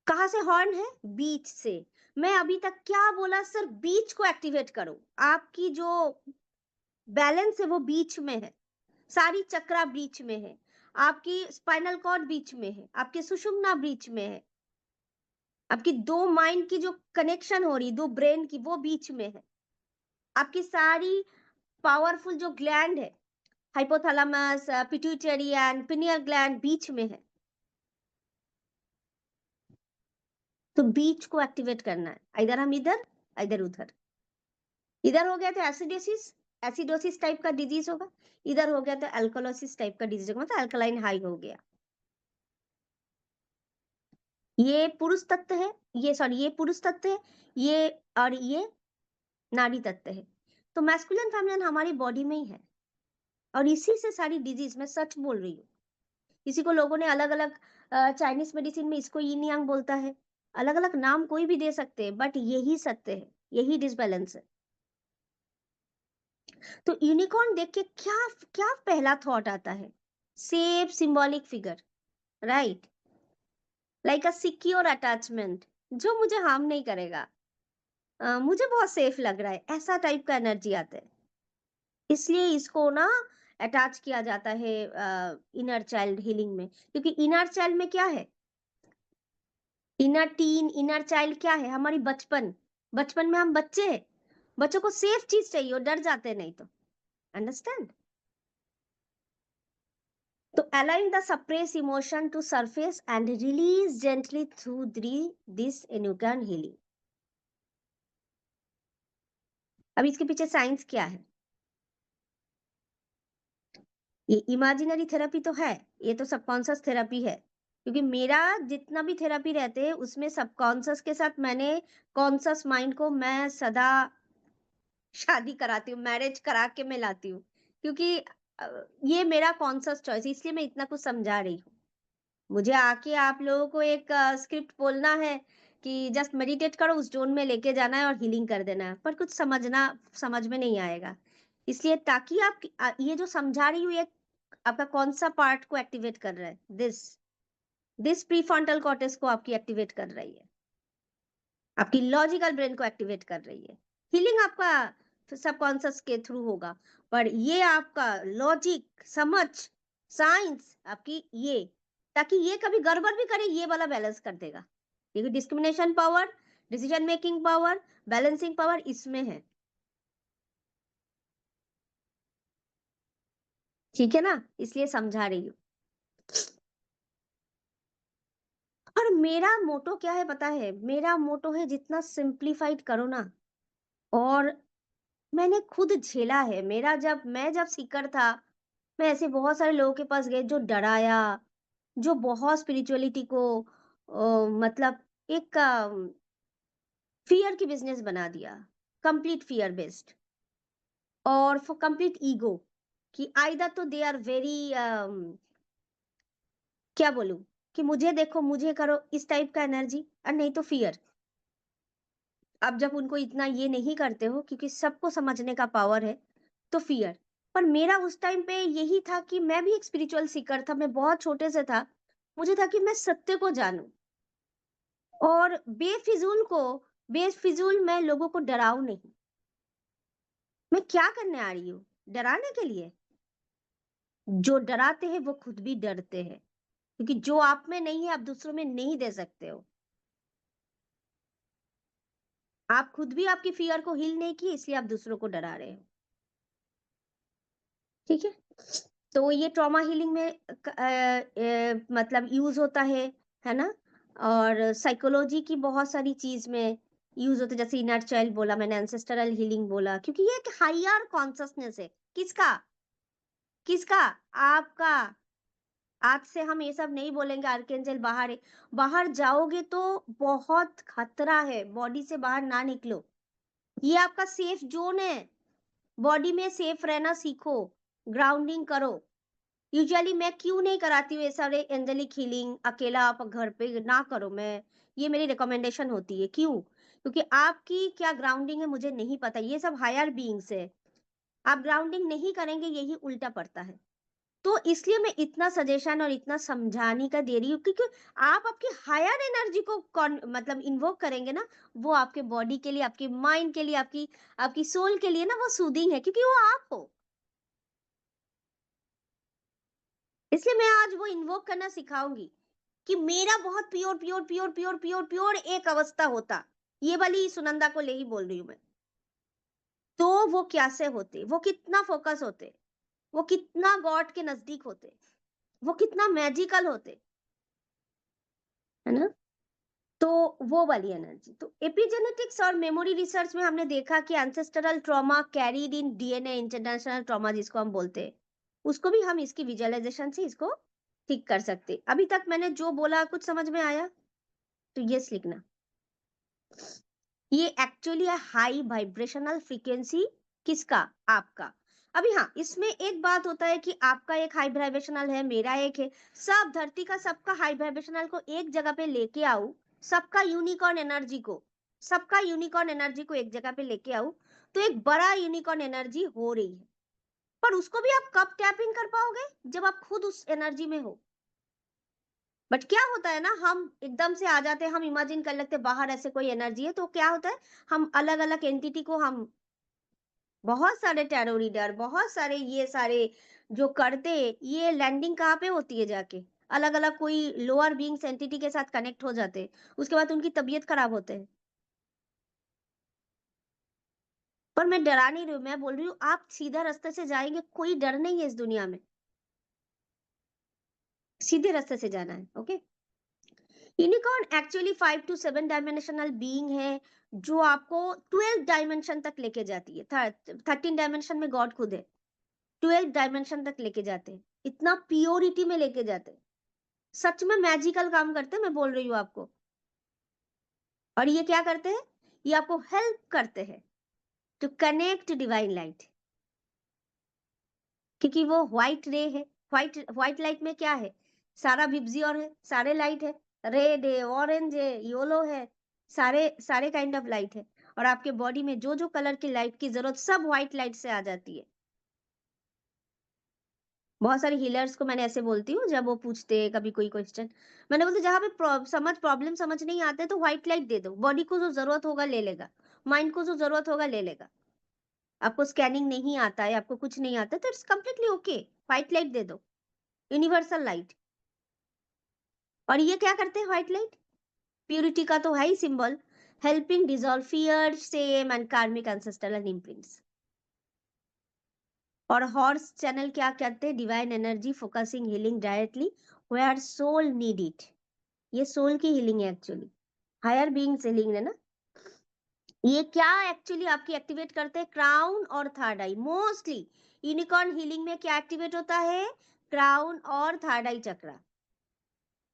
कहाँ से हॉर्न है? बीच से। मैं अभी तक क्या बोला? सिर्फ बीच को एक्टिवेट करो। आपकी जो बैलेंस है वो बीच में है। सारी चक्रा बीच में है। आपकी स्पाइनल कॉर्ड बीच में है। आपकी सुषुम्ना बीच में है। आपकी दो माइंड की जो कनेक्शन हो रही, दो ब्रेन की, वो बीच में है। आपकी सारी पावरफुल जो ग्लैंड है, hypothalamus, pituitary and pineal gland बीच में है। तो बीच को एक्टिवेट करना है। इधर हम इधर, इधर उधर। इधर हो गया तो एसिडोसिस, एसिडोसिस टाइप का डिजीज होगा। इधर हो गया तो अल्कोलोसिस टाइप का डिजीज होगा, मतलब अल्कलाइन हाई हो गया। ये पुरुष तत्व है, ये सॉरी ये पुरुष तत्व है, ये और ये नारी तत्व है। तो मैस्कुलिन फेमिनिन हमारी बॉडी में ही है और इसी से सारी डिजीज, मैं सच बोल रही हूँ। इसी को लोगों ने अलग अलग, चाइनीज मेडिसिन में इसको यिन यांग बोलता है, अलग अलग नाम कोई भी दे सकते हैं, बट यही सत्य है, यही डिसबैलेंस है। तो यूनिकॉर्न देख के क्या क्या पहला थॉट आता है? Safe symbolic figure, right, like a secure attachment जो मुझे हार्म नहीं करेगा, मुझे बहुत सेफ लग रहा है, ऐसा टाइप का एनर्जी आता है। इसलिए इसको ना अटैच किया जाता है इनर चाइल्ड हीलिंग में, क्योंकि इनर चाइल्ड में क्या है? इनर टीन, इनर चाइल्ड क्या है? हमारी बचपन। बचपन में हम बच्चे हैं, बच्चों को सेफ चीज चाहिए और डर जाते हैं नहीं तो। अंडरस्टैंड? तो allowing the suppressed emotion to surface and release gently through this Inukan healing. अब इसके पीछे साइंस क्या है? ये इमेजिनरी थेरेपी तो है, ये तो सबकॉन्शियस थेरेपी है, क्योंकि मेरा जितना भी थेरेपी रहते हैं उसमें सबकॉन्शियस के साथ मैंने कॉन्शियस माइंड को मैं सदा शादी कराती हूँ, मैरिज करा के मैं लाती हूँ, क्योंकि ये मेरा कॉन्शियस चॉइस, इसलिए मैं इतना कुछ समझा रही हूँ। मुझे आके आप लोगों को एक स्क्रिप्ट बोलना है कि जस्ट मेडिटेट करो, उस जोन में लेके जाना है और हीलिंग कर देना है, पर कुछ समझना समझ में नहीं आएगा। इसलिए ताकि आप ये जो समझा रही हूँ, ये आपका कौन सा पार्ट को एक्टिवेट कर रहा है? दिस प्रीफ्रंटल कॉर्टेक्स को आपकी एक्टिवेट कर रही है, आपकी लॉजिकल ब्रेन को एक्टिवेट कर रही है। हीलिंग आपका सबकॉन्शियस के थ्रू होगा, पर ये आपका लॉजिक, समझ, साइंस आपकी ये, ताकि ये कभी गड़बड़ भी करे ये वाला बैलेंस कर देगा, क्योंकि discrimination power, decision making power, balancing power इसमें है। ठीक है ना? इसलिए समझा रही हूँ। और मेरा मोटो क्या है पता है? मेरा मोटो है जितना सिंप्लीफाइड करो ना। और मैंने खुद झेला है, मेरा जब सीकर था, मैं ऐसे बहुत सारे लोगों के पास गई जो डराया, जो बहुत स्पिरिचुअलिटी को मतलब एक फियर की बिजनेस बना दिया, कंप्लीट फियर बेस्ड और फॉर कंप्लीट ईगो, कि आइदर तो दे आर वेरी क्या बोलूं, कि मुझे देखो, मुझे करो, इस टाइप का एनर्जी, और नहीं तो फियर। अब जब उनको इतना ये नहीं करते हो क्योंकि सबको समझने का पावर है, तो फियर। पर मेरा उस टाइम पे यही था कि मैं भी एक स्पिरिचुअल सीकर था, मैं बहुत छोटे से था, मुझे था कि मैं सत्य को जानूं और बेफिजूल मैं लोगों को डराऊं नहीं। मैं क्या करने आ रही हूँ? डराने के लिए? जो डराते हैं वो खुद भी डरते हैं, क्योंकि जो आप में नहीं है आप दूसरों में नहीं दे सकते हो। आप खुद भी आपकी फियर को हील नहीं किए, इसलिए आप दूसरों को डरा रहे हो। ठीक है? तो ये ट्रॉमा हीलिंग में मतलब यूज होता है ना? और साइकोलॉजी की बहुत सारी चीज में यूज होता है, जैसे इनर चाइल्ड बोला मैंने, एंसेस्टरल हीलिंग बोला, क्योंकि ये एक हायर कॉन्शियसनेस है। किसका? किसका? आपका। आज से हम ये सब नहीं बोलेंगे आर्कएंजल बाहर है। बाहर जाओगे तो बहुत खतरा है, बॉडी से बाहर ना निकलो। ये आपका सेफ जोन है। बॉडी में सेफ रहना सीखो, ग्राउंडिंग करो। यूजुअली मैं क्यों नहीं कराती हूँ ये सारे एंजेलिक हीलिंग, अकेला आप घर पे ना करो। मैं, ये मेरी रिकमेंडेशन होती है। क्यों? क्योंकि आपकी क्या ग्राउंडिंग है मुझे नहीं पता। ये सब हायर बीइंग्स है। आप ग्राउंडिंग नहीं करेंगे, यही उल्टा पड़ता है। तो इसलिए मैं इतना सजेशन और इतना समझाने का दे रही हूँ, क्योंकि आप आपकी हायर एनर्जी को मतलब इन्वोक करेंगे ना, वो आपके बॉडी के लिए, आपके माइंड के लिए, आपकी आपकी सोल के लिए ना वो सूदिंग है, क्योंकि वो आप हो। इसलिए मैं आज वो इन्वोक करना सिखाऊंगी कि मेरा बहुत pure pure pure pure pure pure एक अवस्था होता। ये वाली सुनंदा को ले ही बोल रही हूँ मैं। तो वो कैसे होते, वो कितना फोकस होते, वो कितना गॉड के नजदीक होते, वो कितना मैजिकल होते, है ना? तो वो वाली एनर्जी। तो एपिजेनेटिक्स और मेमोरी रिसर्च में हमने देखा कि ancestral trauma carried in DNA, international trauma जिसको हम बोलते हैं, उसको भी हम इसकी विजुअलाइजेशन से इसको ठीक कर सकते। अभी तक मैंने जो बोला कुछ समझ में आया? तो यस लिखना। ये एक्चुअली है हाई वाइब्रेशनल फ्रीक्वेंसी। किसका? आपका। अभी हाँ, इसमें एक बात होता है कि आपका एक हाई वाइब्रेशनल है, मेरा एक है। सब धरती का सबका हाई वाइब्रेशनल को एक जगह पे लेके आऊं, सबका यूनिकॉर्न एनर्जी को, सबका यूनिकॉर्न एनर्जी को एक जगह पे लेके आऊं, तो एक बड़ा यूनिकॉर्न एनर्जी हो रही है। पर उसको भी आप कब टैपिंग कर पाओगे? जब आप खुद उस एनर्जी में हो। बट क्या होता है ना, हम एकदम से आ जाते हैं, हम इमेजिन कर लेते हैं बाहर ऐसे कोई एनर्जी है, तो क्या होता है, हम अलग अलग एंटिटी को, हम बहुत सारे टैरो रीडर, बहुत सारे ये सारे जो करते, ये लैंडिंग कहाँ पे होती है जाके, अलग अलग कोई लोअर बीइंग्स एंटिटी के साथ कनेक्ट हो जाते हैं, उसके बाद उनकी तबीयत खराब होते हैं। पर मैं डरा नहीं रही हूँ, मैं बोल रही हूँ आप सीधा रास्ते से जाएंगे, कोई डर नहीं है इस दुनिया में। सीधे रास्ते से जाना है। Okay. Unicorn actually 5 to 7 dimensional being है, जो आपको 12 डायमेंशन तक लेके जाती है। 13 डायमेंशन में गॉड खुद है, 12 डायमेंशन तक लेके जाते हैं, इतना प्योरिटी में लेके जाते हैं। सच में मैजिकल काम करते हैं, मैं बोल रही हूँ आपको। और ये क्या करते हैं? ये आपको हेल्प करते हैं टू कनेक्ट डिवाइन लाइट, क्योंकि वो व्हाइट रे है। व्हाइट व्हाइट लाइट में क्या है? सारा विब्जियोर है, सारे लाइट है, रेड है, ऑरेंज है, येलो है, सारे सारे काइंड ऑफ लाइट है। और आपके बॉडी में जो जो कलर की लाइट की जरूरत, सब व्हाइट लाइट से आ जाती है। बहुत सारे हीलर्स को मैंने ऐसे बोलती हूँ, जब वो पूछते हैं कभी कोई क्वेश्चन, मैंने बोलती जहाँ पे प्रॉब्लम समझ नहीं आते तो व्हाइट लाइट दे दो, बॉडी को जो जरूरत होगा ले लेगा, माइंड को जो जरूरत होगा ले लेगा। आपको स्कैनिंग नहीं आता है, आपको कुछ नहीं आता है, तो it's completely okay, white light दे दो, यूनिवर्सल लाइट। और ये क्या करते हैं व्हाइट लाइट? प्यूरिटी का तो है ही symbol, helping dissolve fear, shame and karmic ancestral imprints. और हॉर्स चैनल क्या कहते हैं? Divine energy focusing healing directly where soul need it. ये सोल की हीलिंग है एक्चुअली, हायर बीइंग हीलिंग है ना। ये क्या एक्चुअली आपकी एक्टिवेट करते हैं? क्राउन और third I mostly. Unicorn healing में क्या एक्टिवेट होता है? क्राउन और थर्ड आई चक्रा।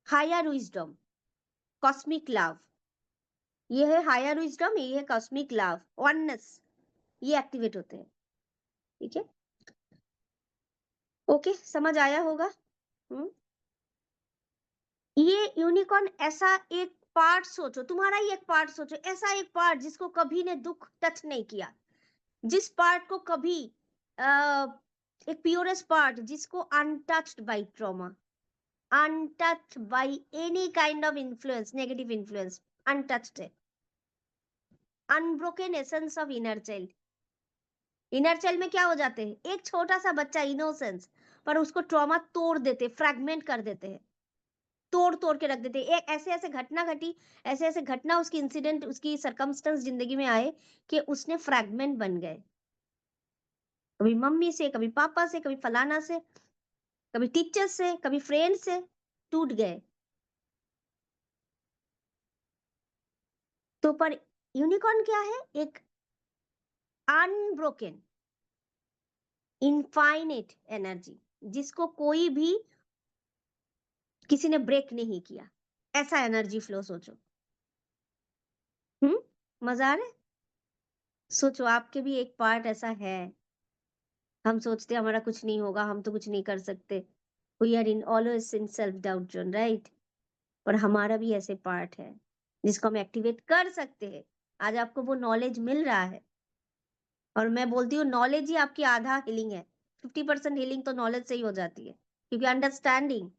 हायर विजडम, कॉस्मिक लव, ये है हायर विजडम, ये है कॉस्मिक लव, वननेस, ये एक्टिवेट होते हैं। ठीक है, ओके, समझ आया होगा। हम्म। ये यूनिकॉर्न ऐसा एक पार्ट सोचो, तुम्हारा ही एक पार्ट सोचो, ऐसा एक पार्ट जिसको कभी ने दुख टच नहीं किया, जिस पार्ट को कभी एक प्योरेस्ट पार्ट जिसको untouched by trauma, untouched by any kind of influence, negative influence, untouched है, unbroken essence of inner child. Inner child में क्या हो जाते हैं? एक छोटा सा बच्चा, इनोसेंस, पर उसको ट्रॉमा तोड़ देते, फ्रैगमेंट कर देते हैं, तोड़ तोड़ के रख देते हैं। एक ऐसे ऐसे घटना घटी, ऐसे ऐसे घटना, उसकी इंसिडेंट, उसकी सरकमस्टेंस जिंदगी में आए कि उसने फ्रैगमेंट बन गए, कभी मम्मी से, कभी पापा से, कभी फलाना से, कभी टीचर से, कभी फ्रेंड से, टूट गए। तो पर यूनिकॉर्न क्या है? एक अनब्रोकन इनफाइनेट एनर्जी, जिसको कोई भी किसी ने ब्रेक नहीं किया, ऐसा एनर्जी फ्लो सोचो। मजा आ रहा है? सोचो आपके भी एक पार्ट ऐसा है। हम सोचते हैं हमारा कुछ नहीं होगा, हम तो कुछ नहीं कर सकते। We are in always in self doubt zone, right? पर हमारा भी ऐसे पार्ट है जिसको हम एक्टिवेट कर सकते हैं। आज आपको वो नॉलेज मिल रहा है, और मैं बोलती हूँ नॉलेज ही आपकी आधा हीलिंग है। 50% हीलिंग तो नॉलेज से ही हो जाती है, क्योंकि अंडरस्टैंडिंग,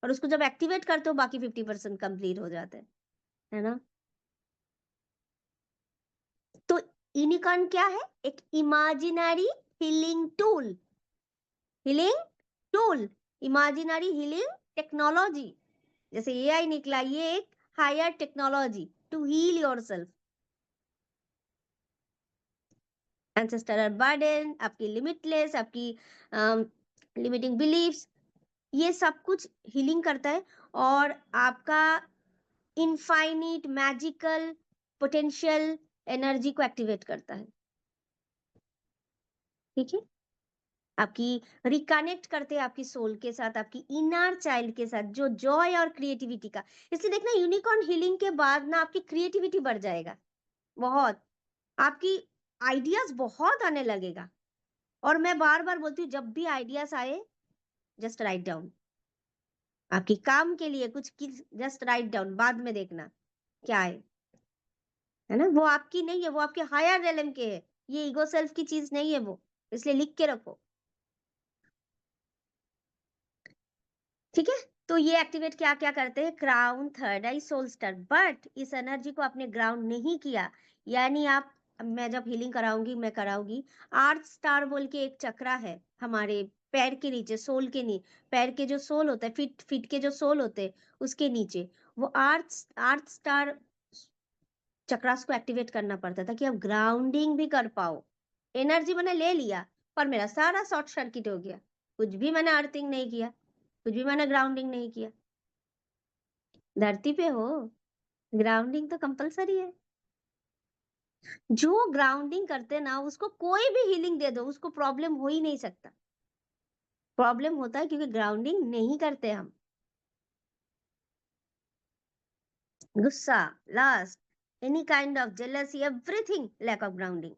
और उसको जब एक्टिवेट करते हो बाकी 50% कंप्लीट हो जाते हैं, है ना? तो यूनिकॉर्न क्या है? एक imaginary healing tool, healing tool, imaginary healing technology. जैसे एआई निकला, ये एक higher technology to heal yourself. Ancestral burden, आपकी लिमिटलेस, आपकी लिमिटिंग बिलीफ्स, ये सब कुछ हीलिंग करता है, और आपका इनफाइनिट मैजिकल पोटेंशियल एनर्जी को एक्टिवेट करता है। ठीक है? आपकी रिकनेक्ट करते हैं आपकी सोल के साथ, आपकी इनर चाइल्ड के साथ, जो जॉय और क्रिएटिविटी का। इसलिए देखना, यूनिकॉर्न हीलिंग के बाद ना आपकी क्रिएटिविटी बढ़ जाएगा बहुत, आपकी आइडियाज बहुत आने लगेगा। और मैं बार बार बोलती हूँ, जब भी आइडियाज आए, जस्ट राइट डाउन। आपकी काम के लिए कुछ, जस्ट राइट डाउन, बाद में देखना क्या है ना? वो आपकी नहीं है, वो आपके हायर रेलम के है। ये ईगो सेल्फ की चीज नहीं है वो, इसलिए लिख के रखो। ठीक है? तो ये एक्टिवेट क्या क्या करते हैं? Crown, third eye, soul star. But इस एनर्जी को आपने ग्राउंड नहीं किया, यानी आप, मैं जब हीलिंग कराऊंगी, मैं कराऊंगी, आर्थ स्टार बोल के एक चक्रा है हमारे पैर के नीचे, सोल के नीचे, पैर के जो सोल होता है, फिट फिट के जो सोल होते हैं उसके नीचे, वो आर्थ स्टार चक्रास को एक्टिवेट करना पड़ता था कि आप ग्राउंडिंग भी कर पाओ। एनर्जी मैंने ले लिया, पर मेरा सारा शॉर्ट सर्किट हो गया। कुछ भी मैंने अर्थिंग नहीं किया, कुछ भी मैंने ग्राउंडिंग नहीं किया। धरती पे हो, ग्राउंडिंग तो कंपलसरी है। जो ग्राउंडिंग करते ना, उसको कोई भी हीलिंग दे दो, उसको प्रॉब्लम हो ही नहीं सकता। प्रॉब्लम होता है क्योंकि ग्राउंडिंग नहीं करते हम। गुस्सा, lust, any kind of jealousy, everything lack of grounding.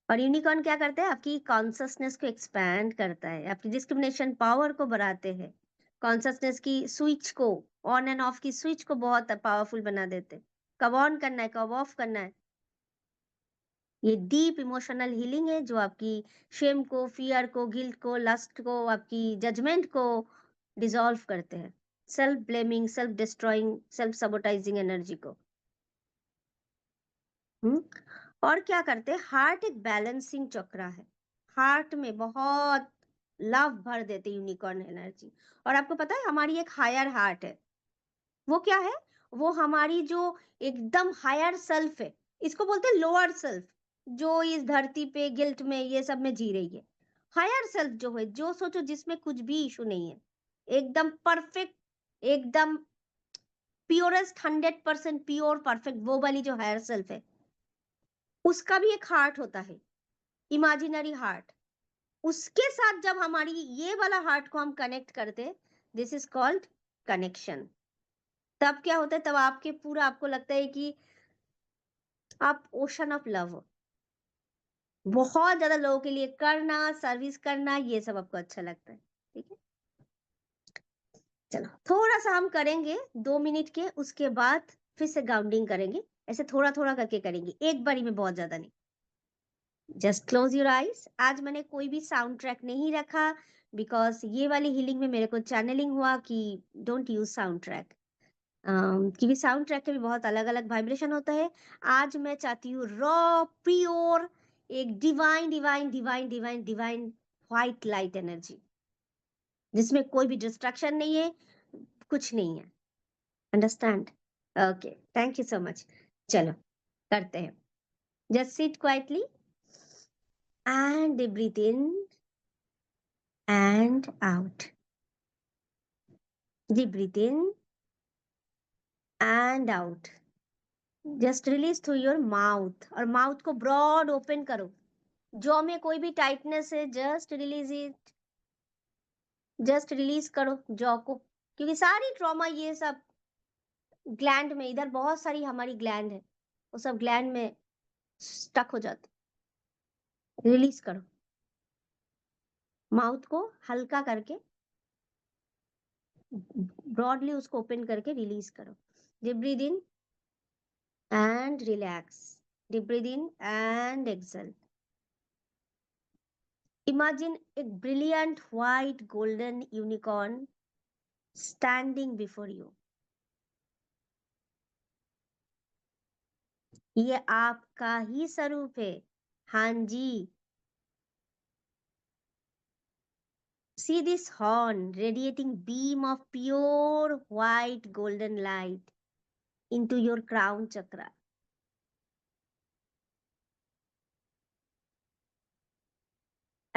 और यूनिकॉर्न क्या करता है? आपकी कॉन्शसनेस को एक्सपैंड करता है, आपकी डिस्क्रिमिनेशन पावर को बढ़ाते हैं, कॉन्शसनेस की स्विच को, ऑन एंड ऑफ की स्विच को बहुत पावरफुल बना देते। कब ऑन करना है, कब ऑफ करना है। ये डीप इमोशनल हीलिंग है, जो आपकी शेम को, फियर को, गिल्ट को, लस्ट को, आपकी जजमेंट को डिसॉल्व करते हैं, self blaming, self destroying, self sabotaging energy को। हम्म और क्या करते हैं? हार्ट एक बैलेंसिंग चक्रा है, हार्ट में बहुत लव भर देते यूनिकॉर्न एनर्जी। और आपको पता है, हमारी एक हायर हार्ट है। वो क्या है? वो हमारी जो एकदम हायर सेल्फ है, इसको बोलते हैं लोअर सेल्फ, जो इस धरती पे गिल्ट में, ये सब में जी रही है। हायर सेल्फ जो है, जो सोचो जिसमें कुछ भी इशू नहीं है, एकदम परफेक्ट, एकदम प्योरेस्ट, 100% प्योर परफेक्ट, वो वाली जो हायर सेल्फ है, उसका भी एक हार्ट होता है, इमेजिनरी हार्ट। उसके साथ जब हमारी ये वाला हार्ट को हम कनेक्ट करते, दिस इज कॉल्ड कनेक्शन। तब क्या होता है? तब आपके पूरा, आपको लगता है कि आप ओशन ऑफ लव हो, बहुत ज्यादा लोगों के लिए करना, सर्विस करना, ये सब आपको अच्छा लगता है। ठीक है? चलो थोड़ा सा हम करेंगे 2 मिनट के, उसके बाद फिर से ग्राउंडिंग करेंगे। ऐसे थोड़ा थोड़ा करके करेंगे, एक बारी में, बहुत ज्यादा नहीं। Just close your eyes. आज मैंने कोई भी साउंड ट्रैक नहीं रखा, बिकॉज ये वाली हीलिंग में मेरे को चैनलिंग हुआ कि डोंट यूज साउंड ट्रैक, क्योंकि साउंड ट्रैक के भी बहुत अलग अलग वाइब्रेशन होता है। आज मैं चाहती हूँ रॉ, प्योर, एक divine divine divine divine divine white light energy, जिसमें कोई भी डिस्ट्रैक्शन नहीं है, कुछ नहीं है। Understand? Okay, thank you so much. चलो करते हैं। Just sit quietly and breathe in and out. Deep breathe in and out. Just release through your mouth, और माउथ को ब्रॉड ओपन करो, जॉ में कोई भी टाइटनेस है, just release it, just release करो जॉ को, क्योंकि सारी ट्रॉमा ये सब ग्लैंड में, इधर बहुत सारी हमारी ग्लैंड है, वो सब ग्लैंड में स्टक हो जाते, रिलीज करो। माउथ को हल्का करके, ब्रॉडली उसको ओपन करके रिलीज करो। Deep breath in and relax, deep breath in and exhale. Imagine a brilliant white golden unicorn standing before you. ये आपका ही स्वरूप है। हाँ जी। See this horn radiating beam of pure white golden light into your crown chakra.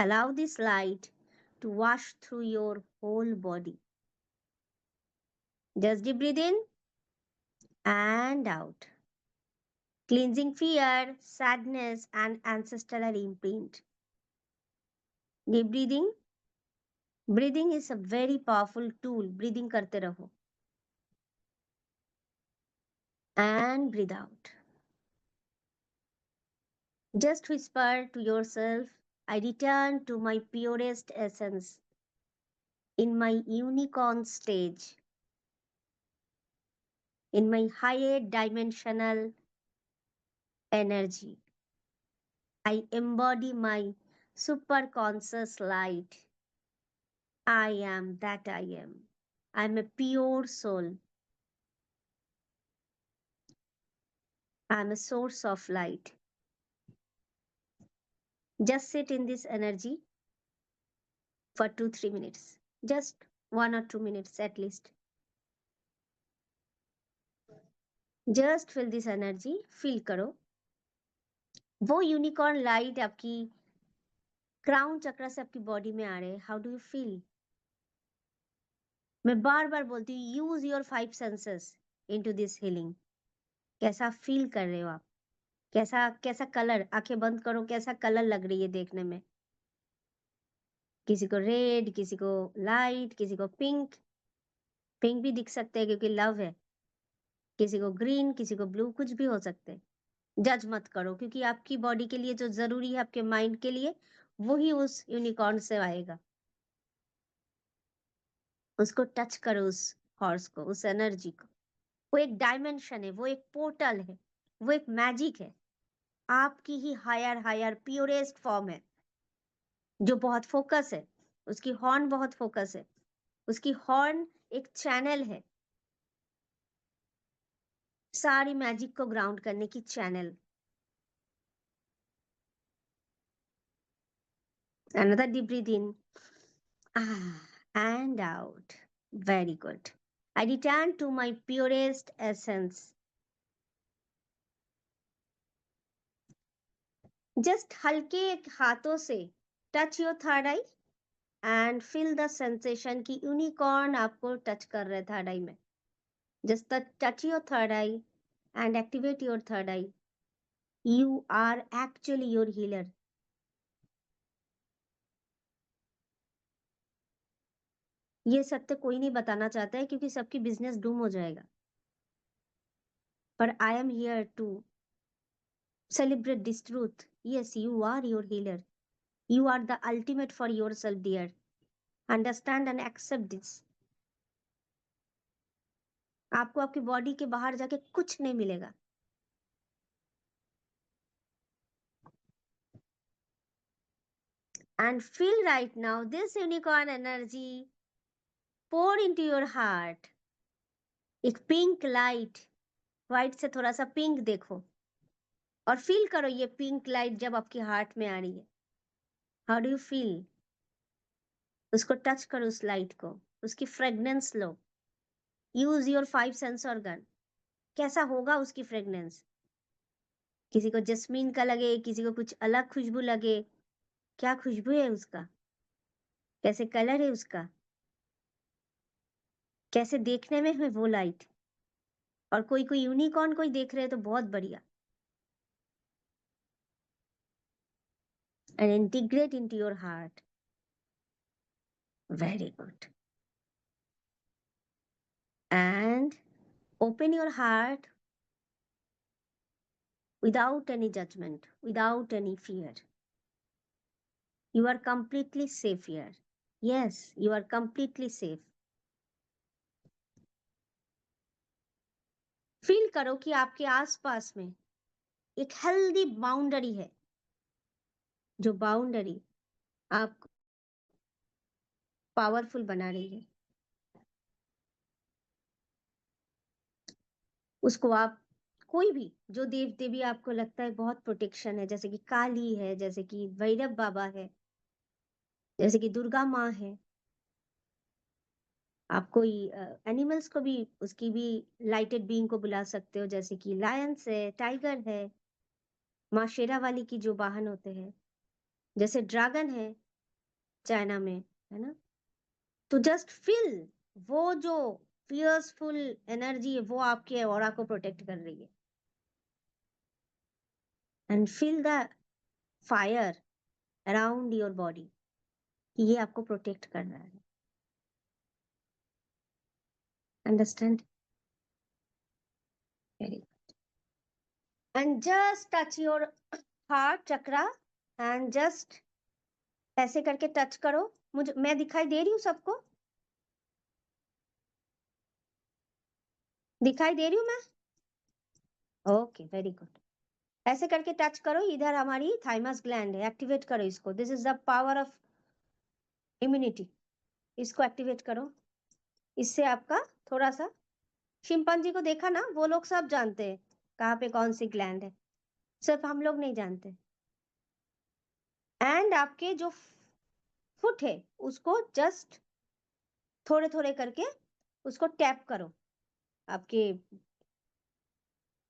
Allow this light to wash through your whole body. Just deep breathe in and out, cleansing fear, sadness, and ancestral imprint. Deep breathing. Breathing is a very powerful tool. Breathing करते रहो. And breathe out. Just whisper to yourself, I return to my purest essence in my unicorn stage, in my higher dimensional energy. I embody my super conscious light. I am that I am. I am a pure soul. I am a source of light. Just sit in this energy for 2-3 minutes. Just 1 or 2 minutes at least. Just feel this energy. Feel करो वो unicorn light आपकी crown चक्र से आपकी body में आ रहे हैं. How do you feel? मैं बार बार बोलती हूँ, use your 5 senses into this healing. कैसा फील कर रहे हो आप? कैसा कैसा कलर? आंखें बंद करो, कैसा कलर लग रही है देखने में? किसी को रेड, किसी को लाइट, किसी को पिंक. पिंक भी दिख सकते हैं क्योंकि लव है. किसी को ग्रीन, किसी को ब्लू, कुछ भी हो सकते हैं. जज मत करो, क्योंकि आपकी बॉडी के लिए जो जरूरी है, आपके माइंड के लिए, वही उस यूनिकॉर्न से आएगा. उसको टच करो, उस हॉर्स को, उस एनर्जी को. वो एक डायमेंशन है, वो एक पोर्टल है, वो एक मैजिक है. आपकी ही हायर हायर प्योरेस्ट फॉर्म है, जो बहुत फोकस है. उसकी हॉर्न बहुत फोकस है. उसकी हॉर्न एक चैनल है, सारी मैजिक को ग्राउंड करने की channel. Another deep breathe in. And out. Very good. I return to my purest essence. Just हल्के हाथों से touch your third eye and feel the sensation कि यूनिकॉर्न आपको टच कर रहे थर्ड आई में. Just touch your third eye and activate your third eye. You are actually your healer. ये सत्य कोई नहीं बताना चाहता है, क्योंकि सबकी बिजनेस डूम हो जाएगा. पर I am here to celebrate this truth. Yes, you are your healer. You are the ultimate for yourself, dear. Understand and accept this. आपको आपकी बॉडी के बाहर जाके कुछ नहीं मिलेगा. And feel right now this unicorn energy pour into your heart. एक pink light, white से थोड़ा सा पिंक देखो, और फील करो ये पिंक लाइट जब आपके हार्ट में आ रही है. How do you feel? उसको टच करो, उस लाइट को, उसकी fragrance low. Use your 5 sense organ. कैसा होगा उसकी फ्रेगनेंस? किसी को जस्मीन का लगे, किसी को कुछ अलग खुशबू लगे. क्या खुशबू है उसका? कैसे कलर है उसका? कैसे देखने में है वो लाइट? और कोई कोई यूनिकॉर्न कोई देख रहे हैं तो बहुत बढ़िया. and integrate into your heart. Very good. And open your heart without any judgment, without any fear. You are completely safe here. Yes, you are completely safe. Feel करो कि आपके आसपास में एक हेल्दी बाउंड्री है, जो बाउंड्री आपको powerful बना रही है। उसको आप कोई भी जो देव देवी आपको लगता है बहुत प्रोटेक्शन है, जैसे कि काली है, जैसे कि भैरव बाबा है, जैसे कि दुर्गा माँ है, आप कोई एनिमल्स को भी, उसकी भी लाइटेड बीइंग को बुला सकते हो, जैसे कि लायंस है, टाइगर है, माँ शेरा वाली की जो वाहन होते हैं, जैसे ड्रैगन है चाइना में, है ना। तो जस्ट फील वो जो फियर्सफुल एनर्जी है वो आपके ऑरा को प्रोटेक्ट कर रही है, and feel the fire around your body, ये आपको प्रोटेक्ट कर रहा है। Understand? Very good. And just touch your heart chakra, and just ऐसे करके टच करो। मुझे, मैं दिखाई दे रही हूँ सबको? दिखाई दे रही हूँ मैं? Okay, very good. ऐसे करके टच करो, इधर हमारी थाइमस ग्लैंड है, एक्टिवेट करो इसको। This is the power of immunity, इसको एक्टिवेट करो। इससे आपका थोड़ा सा, शिम्पांजी को देखा ना, वो लोग सब जानते हैं कहाँ पे कौन सी ग्लैंड है, सिर्फ हम लोग नहीं जानते। एंड आपके जो फुट है उसको जस्ट थोड़े थोड़े करके उसको टैप करो, आपके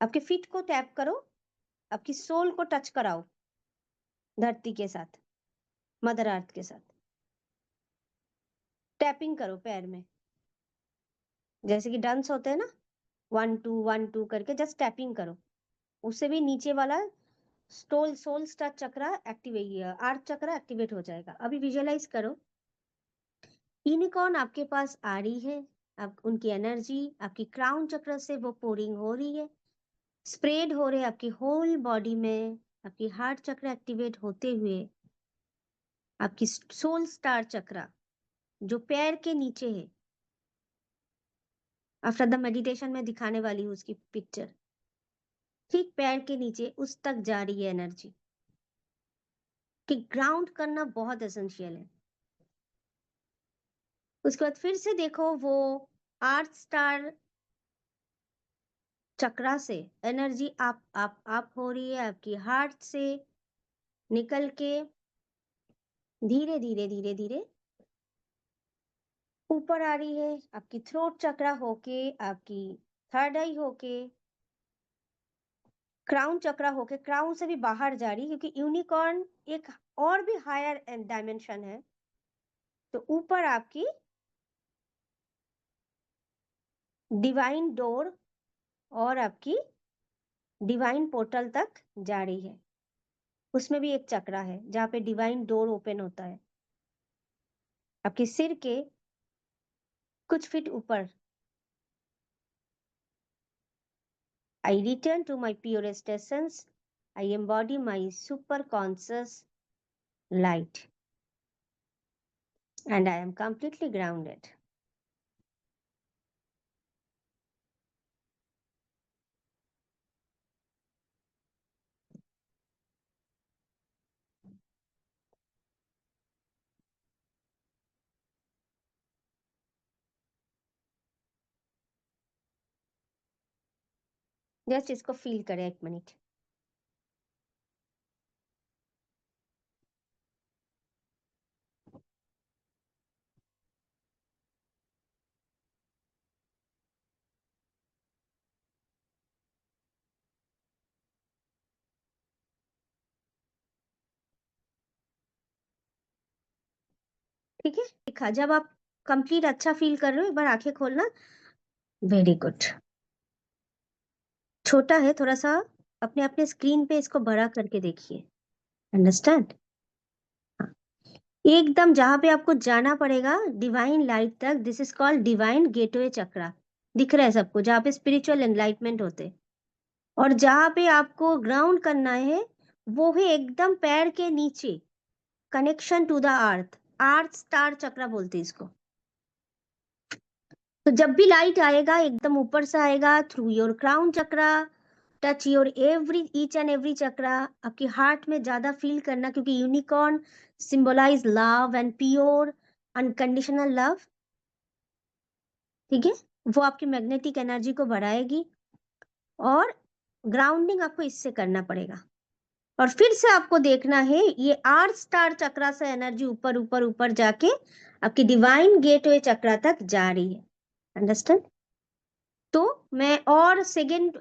आपके फीट को टैप करो, आपकी सोल को टच कराओ धरती के साथ, मदर अर्थ के साथ। टैपिंग करो पैर में, जैसे कि डांस होते हैं ना, 1 2 1 2 करके जस्ट टैपिंग करो। उससे भी नीचे वाला सोल स्टार चक्रा एक्टिवेट, आर्थ चक्रा एक्टिवेट हो जाएगा। अभी विजुअलाइज करो, यूनिकॉर्न आपके पास आ रही है, आप उनकी एनर्जी आपकी क्राउन चक्र से वो पोरिंग हो रही है, स्प्रेड हो रहे आपकी होल बॉडी में। आपकी हार्ट चक्र एक्टिवेट होते हुए आपकी सोल स्टार चक्रा जो पैर के नीचे है, आफ्टर द मेडिटेशन में दिखाने वाली हूँ उसकी पिक्चर, ठीक पैर के नीचे उस तक जा रही है एनर्जी। कि ग्राउंड करना बहुत एसेंशियल है। उसके बाद फिर से देखो, वो आर्थ स्टार चक्रा से एनर्जी आप हो रही है, आपकी हार्ट से निकल के धीरे धीरे धीरे धीरे ऊपर आ रही है, आपकी थ्रोट चक्रा होके, आपकी थर्ड आई होके, क्राउन चक्रा होके, क्राउन से भी बाहर जा रही है, क्योंकि यूनिकॉर्न एक और भी हायर डायमेंशन है। तो ऊपर आपकी डिवाइन डोर और आपकी डिवाइन पोर्टल तक जा रही है। उसमें भी एक चक्रा है जहाँ पे डिवाइन डोर ओपन होता है, आपके सिर के कुछ फीट ऊपर। I return to my purest essence. I embody my super conscious light and I am completely grounded. Just इसको फील करें 1 मिनट। ठीक है, देखा, जब आप कंप्लीट अच्छा फील कर रहे हो, एक बार आंखें खोलना। Very good. छोटा है थोड़ा सा, अपने अपने स्क्रीन पे इसको बड़ा करके देखिए। अंडरस्टैंड? एकदम जहाँ पे आपको जाना पड़ेगा डिवाइन लाइट तक, this is called divine gateway chakra. दिख रहा है सबको, जहाँ पे स्पिरिचुअल एनलाइटमेंट होते। और जहाँ पे आपको ग्राउंड करना है वो है एकदम पैर के नीचे, connection to the earth, earth star chakra बोलते हैं इसको। तो जब भी लाइट आएगा एकदम ऊपर से आएगा through your crown chakra, touch your every each and every chakra, आपके हार्ट में ज्यादा फील करना, क्योंकि unicorn symbolise love and pure unconditional love. ठीक है, वो आपकी मैग्नेटिक एनर्जी को बढ़ाएगी, और ग्राउंडिंग आपको इससे करना पड़ेगा। और फिर से आपको देखना है ये अर्थ स्टार चक्रा से एनर्जी ऊपर ऊपर ऊपर जाके आपकी डिवाइन गेटवे चक्रा तक जा रही है। अंडरस्टैंड? तो मैं और सेकेंड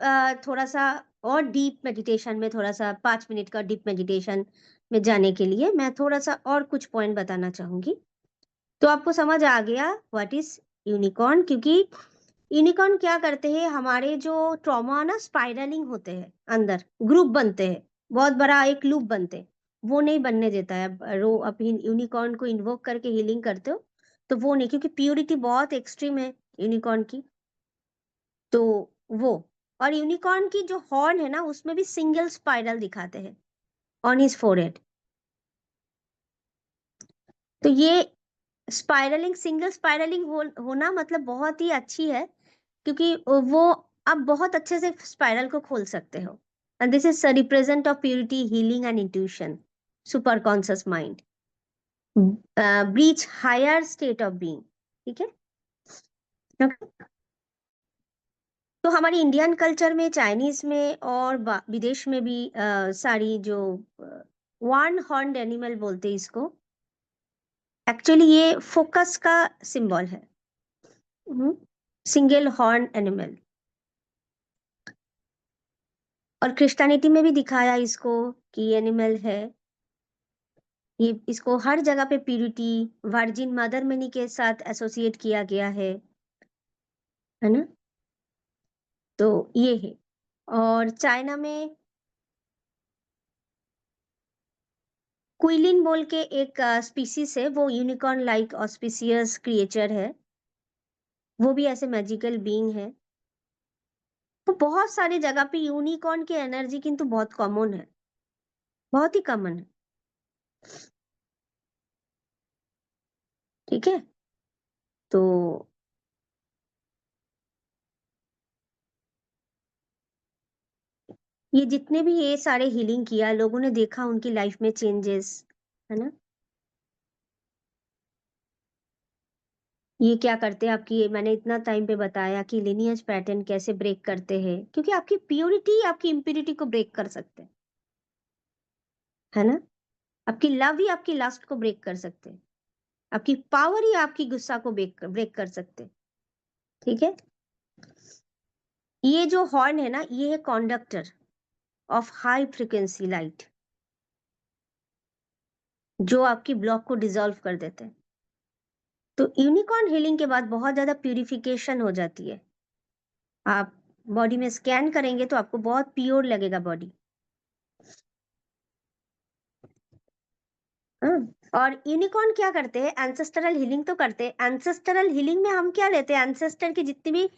थोड़ा सा और डीप मेडिटेशन में, थोड़ा सा 5 मिनट का डीप मेडिटेशन में जाने के लिए मैं थोड़ा सा और कुछ पॉइंट बताना चाहूंगी। तो आपको समझ आ गया व्हाट इज यूनिकॉर्न, क्योंकि यूनिकॉर्न क्या करते हैं, हमारे जो ट्रॉमा ना स्पाइरलिंग होते हैं, अंदर ग्रुप बनते हैं, बहुत बड़ा एक लूप बनते हैं, वो नहीं बनने देता है। रो आप यूनिकॉर्न को इन्वोक करके हीलिंग करते हो तो वो नहीं, क्योंकि प्योरिटी बहुत एक्सट्रीम है यूनिकॉर्न की। तो वो, और यूनिकॉर्न की जो हॉर्न है ना उसमें भी सिंगल स्पाइरल दिखाते हैं ऑन हिज फोरहेड। तो ये स्पाइरलिंग, सिंगल स्पाइरलिंग होना मतलब बहुत ही अच्छी है, क्योंकि वो आप बहुत अच्छे से स्पाइरल को खोल सकते हो। And this is represent of purity, healing and intuition, super conscious mind, breach higher state of being. ठीक है। Okay? तो हमारी इंडियन कल्चर में, चाइनीज में और विदेश में भी सारी जो वन हॉर्न्ड एनिमल बोलते हैं इसको, एक्चुअली ये फोकस का सिंबल है। Single horn animal. और क्रिश्चियनिटी में भी दिखाया इसको कि एनिमल है ये, इसको हर जगह पे प्यूरिटी, वर्जिन मदर मनी के साथ एसोसिएट किया गया है ना। तो ये है। और चाइना में क्विलिन बोल के एक स्पीसीज है, वो यूनिकॉर्न लाइक ऑस्पिशियस क्रिएचर है, वो भी ऐसे मैजिकल बीइंग है। तो बहुत सारी जगह पे यूनिकॉर्न की एनर्जी किंतु बहुत कॉमन है, बहुत ही कॉमन है। ठीक है। तो ये जितने भी ये सारे हीलिंग किया, लोगों ने देखा उनकी लाइफ में चेंजेस, है ना। ये क्या करते हैं आपकी, ये मैंने इतना टाइम पे बताया कि लिनियज पैटर्न कैसे ब्रेक करते हैं, क्योंकि आपकी प्योरिटी आपकी इम्प्योरिटी को ब्रेक कर सकते हैं, है ना। आपकी लव ही आपकी लस्ट को ब्रेक कर सकते हैं, आपकी पावर ही आपकी गुस्सा को ब्रेक कर सकते हैं। ठीक है। ये जो हॉर्न है ना, ये है conductor of high frequency light, जो आपकी ब्लॉक को डिसॉल्व कर देते हैं। तो यूनिकॉर्न हीलिंग के बाद बहुत ज्यादा प्यूरिफिकेशन हो जाती है। आप बॉडी में स्कैन करेंगे तो आपको बहुत प्योर लगेगा बॉडी। और यूनिकॉर्न क्या करते हैं, एंसेस्टरल हीलिंग तो करते हैं। एंसेस्टरल हीलिंग में हम क्या लेते हैं, एंसेस्टर की जितनी भी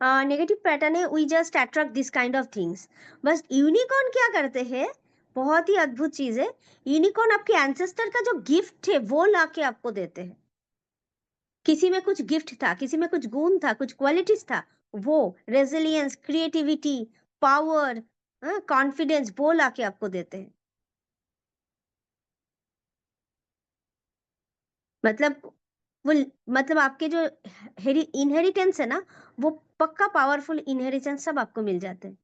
नेगेटिव पैटर्न है, we just attract this kind of things. बस यूनिकॉर्न क्या करते हैं, बहुत ही अद्भुत चीज है, यूनिकॉर्न आपके एंसेस्टर का जो गिफ्ट है वो लाके आपको देते हैं। किसी में कुछ गिफ्ट था, किसी में कुछ गुण था, कुछ क्वालिटीज था, वो रेजिलियंस, क्रिएटिविटी, पावर, कॉन्फिडेंस, वो लाके आपको देते हैं। मतलब वो, मतलब आपके जो इनहेरिटेंस है ना, वो पक्का पावरफुल इनहेरिटेंस सब आपको मिल जाते हैं।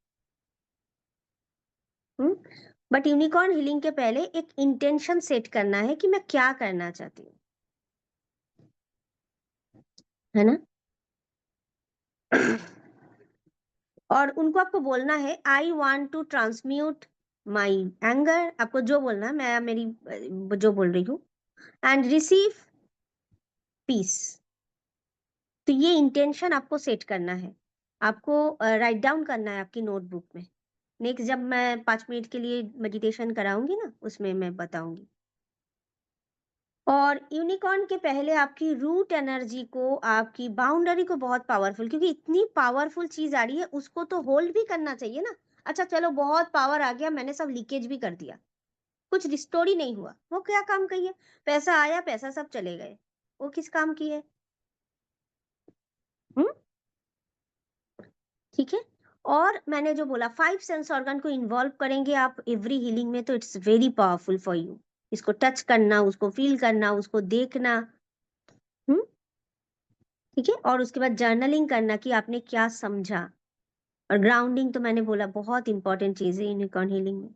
बट यूनिकॉर्न हीलिंग के पहले एक इंटेंशन सेट करना है कि मैं क्या करना चाहती हूँ, है ना। और उनको आपको बोलना है I want to transmute my anger, आपको जो बोलना है, मैं मेरी जो बोल रही हूँ, एंड रिसीव पीस। तो ये इंटेंशन आपको सेट करना है, आपको राइट डाउन करना है आपकी नोटबुक में। नेक्स्ट जब मैं 5 मिनट के लिए मेडिटेशन कराऊंगी ना, उसमें मैं बताऊंगी। और यूनिकॉर्न के पहले आपकी रूट एनर्जी को, आपकी बाउंड्री को बहुत पावरफुल, क्योंकि इतनी पावरफुल चीज आ रही है, उसको तो होल्ड भी करना चाहिए ना। अच्छा चलो, बहुत पावर आ गया, मैंने सब लीकेज भी कर दिया, कुछ रिस्टोर ही नहीं हुआ, वो क्या काम की है? पैसा आया, पैसा सब चले गए, वो किस काम की है? हम्म, ठीक है। और मैंने जो बोला 5 सेंस ऑर्गन को इन्वॉल्व करेंगे आप एवरी हीलिंग में, तो it's very powerful for you. इसको टच करना, उसको फील करना, उसको देखना। हम्म, ठीक है। और उसके बाद जर्नलिंग करना कि आपने क्या समझा। और ग्राउंडिंग तो मैंने बोला बहुत इंपॉर्टेंट चीज है यूनिकॉर्न हीलिंग में।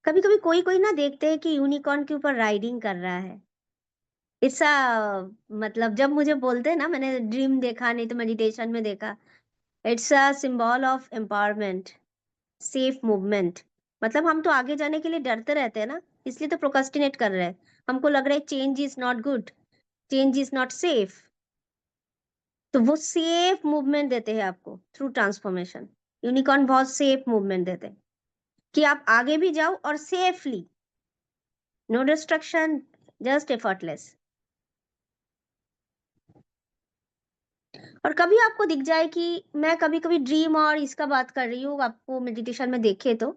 कभी कभी कोई कोई ना देखते हैं कि यूनिकॉर्न के ऊपर राइडिंग कर रहा है। ऐसा, मतलब जब मुझे बोलते हैं ना, मैंने ड्रीम देखा, नहीं तो मेडिटेशन में देखा, it's a symbol of empowerment, safe movement. मतलब हम तो आगे जाने के लिए डरते रहते हैं ना, इसलिए तो प्रोक्रास्टिनेट कर रहे हैं। हमको लग रहा है change is not good, change is not safe. तो वो सेफ मूवमेंट देते हैं आपको थ्रू ट्रांसफॉर्मेशन। यूनिकॉर्न बहुत सेफ मूवमेंट देते हैं कि आप आगे भी जाओ और safely, no destruction, just effortless. और कभी आपको दिख जाए कि मैं कभी कभी ड्रीम और इसका बात कर रही हूँ, आपको मेडिटेशन में देखे तो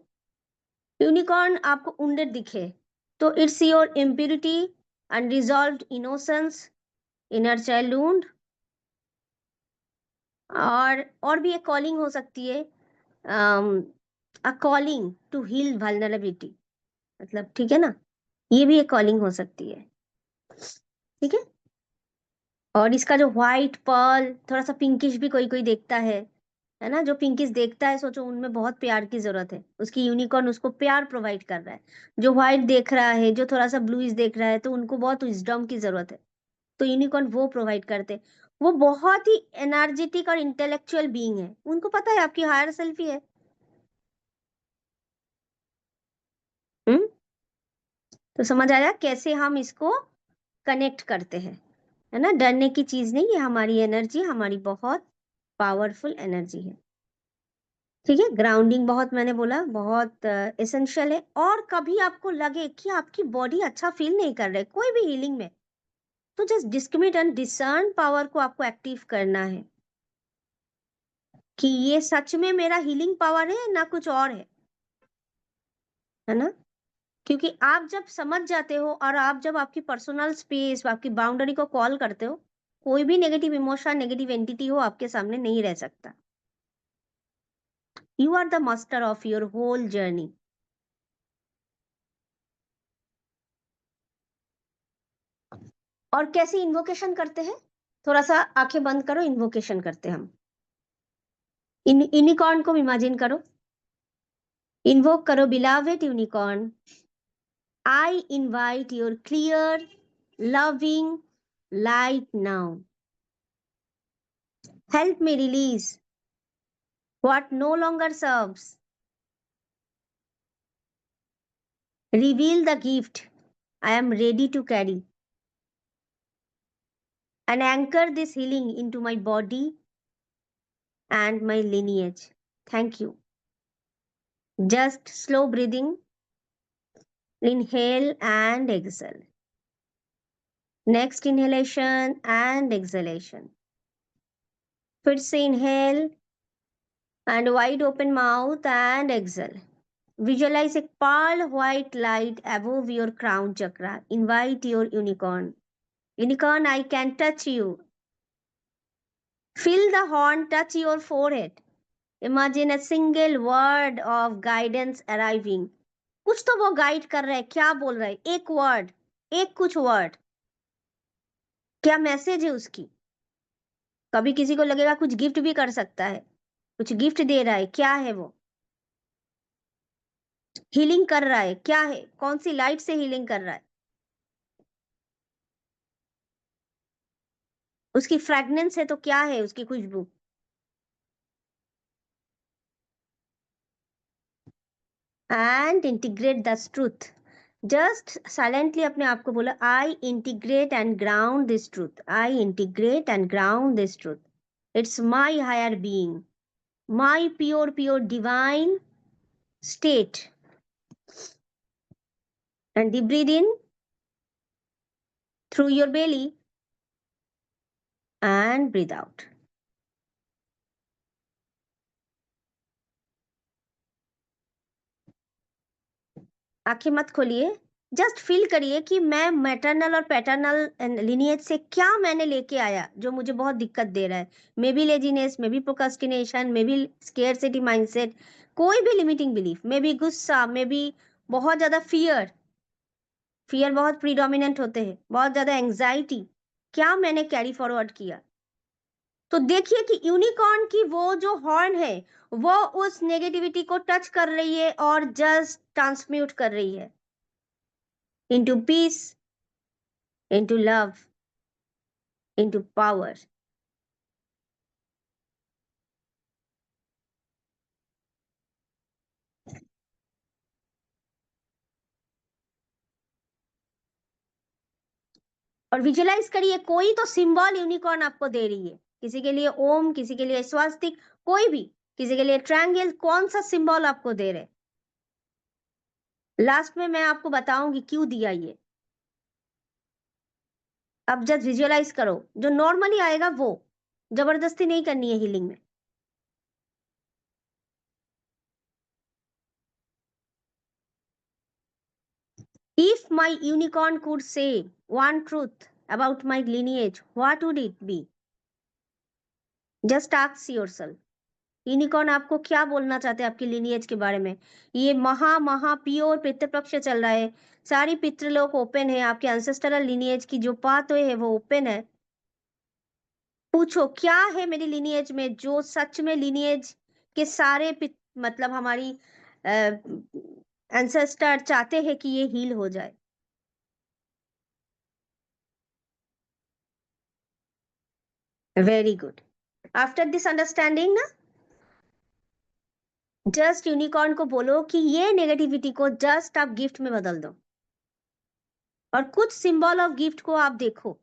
यूनिकॉर्न आपको उंडेड दिखे, तो it's your impurity, unresolved innocence, inner child wound. और भी एक कॉलिंग हो सकती है, अ कॉलिंग टू हील वल्नरेबिलिटी। मतलब ठीक है ना, ये भी एक कॉलिंग हो सकती है। ठीक है। और इसका जो व्हाइट पर्ल, थोड़ा सा पिंकिश भी कोई कोई देखता है ना? जो पिंकिश देखता है, सोचो उनमें बहुत प्यार की जरूरत है, उसकी यूनिकॉर्न उसको प्यार प्रोवाइड कर रहा है। जो व्हाइट देख रहा है, जो थोड़ा सा ब्लूइश देख रहा है, तो उनको बहुत विजडम की जरूरत है, तो यूनिकॉर्न वो प्रोवाइड करते हैं। वो बहुत ही एनर्जेटिक और इंटेलेक्चुअल बीइंग है, उनको पता है आपकी हायर सेल्फ ही है। हम्म, तो समझ आया कैसे हम इसको कनेक्ट करते हैं? है ना, डरने की चीज नहीं है, हमारी एनर्जी, हमारी बहुत पावरफुल एनर्जी है। ठीक है। ग्राउंडिंग बहुत, मैंने बोला बहुत एसेंशियल है। और कभी आपको लगे कि आपकी बॉडी अच्छा फील नहीं कर रहे कोई भी हीलिंग में, तो just discriminate and discern power को आपको एक्टिव करना है कि ये सच में मेरा हीलिंग पावर है ना कुछ और है ना? क्योंकि आप जब समझ जाते हो और आप जब आपकी पर्सनल स्पेस, आपकी बाउंड्री को कॉल करते हो, कोई भी नेगेटिव इमोशन, नेगेटिव एंटिटी हो आपके सामने नहीं रह सकता। You are the master of your whole journey. और कैसे इन्वोकेशन करते हैं? थोड़ा सा आंखें बंद करो, इन्वोकेशन करते हैं हम। यूनिकॉर्न को इमेजिन करो, इन्वोक करो, beloved unicorn, I invite your clear loving light now. Help me release what no longer serves. Reveal the gift I am ready to carry and anchor this healing into my body and my lineage. Thank you. Just slow breathing, inhale and exhale. Next inhalation and exhalation. फिर से inhale and wide open mouth and exhale. Visualize a pearl white light above your crown chakra. Invite your unicorn. Unicorn, I can touch you. Feel the horn touch your forehead. Imagine a single word of guidance arriving. कुछ तो वो guide कर रहा है, क्या बोल रहा है? एक वर्ड, एक कुछ वर्ड, क्या मैसेज है उसकी? कभी किसी को लगेगा कुछ गिफ्ट भी कर सकता है, कुछ गिफ्ट दे रहा है, क्या है वो? हीलिंग कर रहा है, क्या है? कौन सी लाइट से हीलिंग कर रहा है? उसकी फ्रेगनेंस है तो क्या है उसकी खुशबू? And integrate the truth. Just silently अपने आप को बोला, I integrate and ground this truth, I integrate and ground this truth. It's my higher being, my pure pure divine state And deep breathe in through your belly and breathe out. आंखें मत खोलिए, just feel करिए कि मैं maternal और paternal lineage से क्या मैंने लेके आया जो मुझे बहुत दिक्कत दे रहा है। May be laziness, may be procrastination, may be scarcity mindset, कोई भी लिमिटिंग बिलीफ, मे बी गुस्सा, मे बी बहुत ज्यादा फियर, फियर बहुत प्रीडोमिनेंट होते हैं, बहुत ज्यादा एंग्जाइटी, क्या मैंने कैरी फॉरवर्ड किया। तो देखिए कि यूनिकॉर्न की वो जो हॉर्न है वो उस नेगेटिविटी को टच कर रही है और जस्ट ट्रांसम्यूट कर रही है into peace, into love, into power. और विजुलाइज करिए कोई तो सिंबल यूनिकॉर्न आपको दे रही है, किसी के लिए ओम, किसी के लिए स्वास्तिक, कोई भी, किसी के लिए ट्रायंगल, कौन सा सिंबल आपको दे रहे। लास्ट में मैं आपको बताऊंगी क्यों दिया ये। अब जस्ट विजुअलाइज करो, जो नॉर्मली आएगा वो, जबरदस्ती नहीं करनी है हीलिंग में। If my unicorn could say one truth about my lineage, what would it be? Just ask yourself. Unicorn आपको क्या बोलना चाहते हैं आपकी लिनिएज के बारे में। ये महा प्योर पितृपक्ष चल रहा है, सारी पितृलोक ओपन है, आपके एंसेस्टरल लिनिएज की जो पाथवे है वो ओपन है। पूछो क्या है मेरी लिनिएज में जो सच में लिनिएज के सारे मतलब हमारी एंसेस्टर चाहते हैं कि ये हील हो जाए। Very good. After this understanding ना, जस्ट यूनिकॉर्न को बोलो कि ये नेगेटिविटी को जस्ट आप गिफ्ट में बदल दो और कुछ सिंबल ऑफ गिफ्ट को आप देखो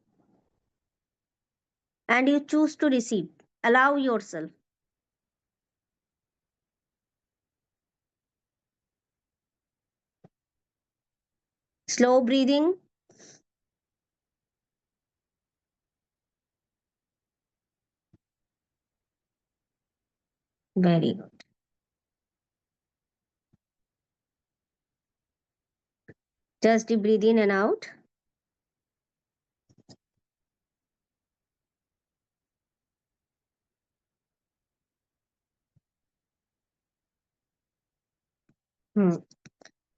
and you choose to receive. Allow yourself. Slow breathing. Very good. Just deep breathe in and out.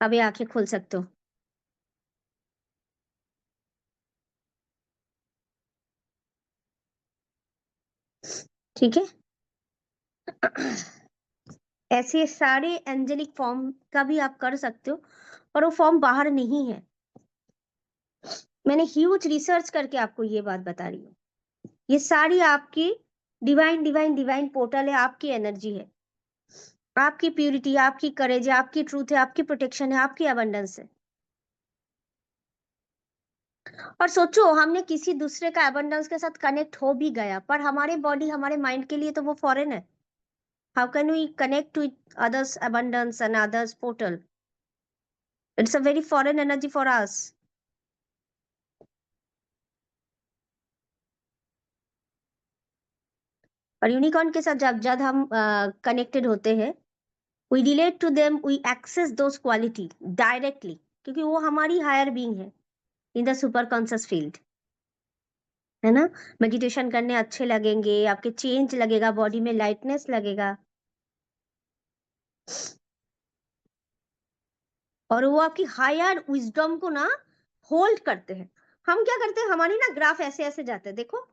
अभी आंखें खोल सकते हो। ठीक है। ऐसे सारे एंजेलिक फॉर्म का भी आप कर सकते हो और वो फॉर्म बाहर नहीं है। मैंने ह्यूज रिसर्च करके आपको ये बात बता रही हूँ। ये सारी आपकी डिवाइन डिवाइन डिवाइन पोर्टल है, आपकी एनर्जी है, आपकी प्यूरिटी, आपकी करेज है, आपकी ट्रूथ है, आपकी प्रोटेक्शन है, आपकी अबंडेंस है। और सोचो हमने किसी दूसरे का अबंडेंस के साथ कनेक्ट हो भी गया पर हमारे बॉडी हमारे माइंड के लिए तो वो फॉरेन है। How can we connect to others abundance and others portal? It's a very foreign energy for us. और यूनिकॉर्न के साथ जब जब हम कनेक्टेड होते हैं, we relate to them, we access those quality directly, क्योंकि वो हमारी हायर बीइंग है in the super conscious field, है ना। मेडिटेशन करने अच्छे लगेंगे, आपके चेंज लगेगा, बॉडी में लाइटनेस लगेगा और वो आपकी हायर विजडम को ना होल्ड करते हैं। हम क्या करते हैं, हमारी ना ग्राफ ऐसे ऐसे जाते हैं, देखो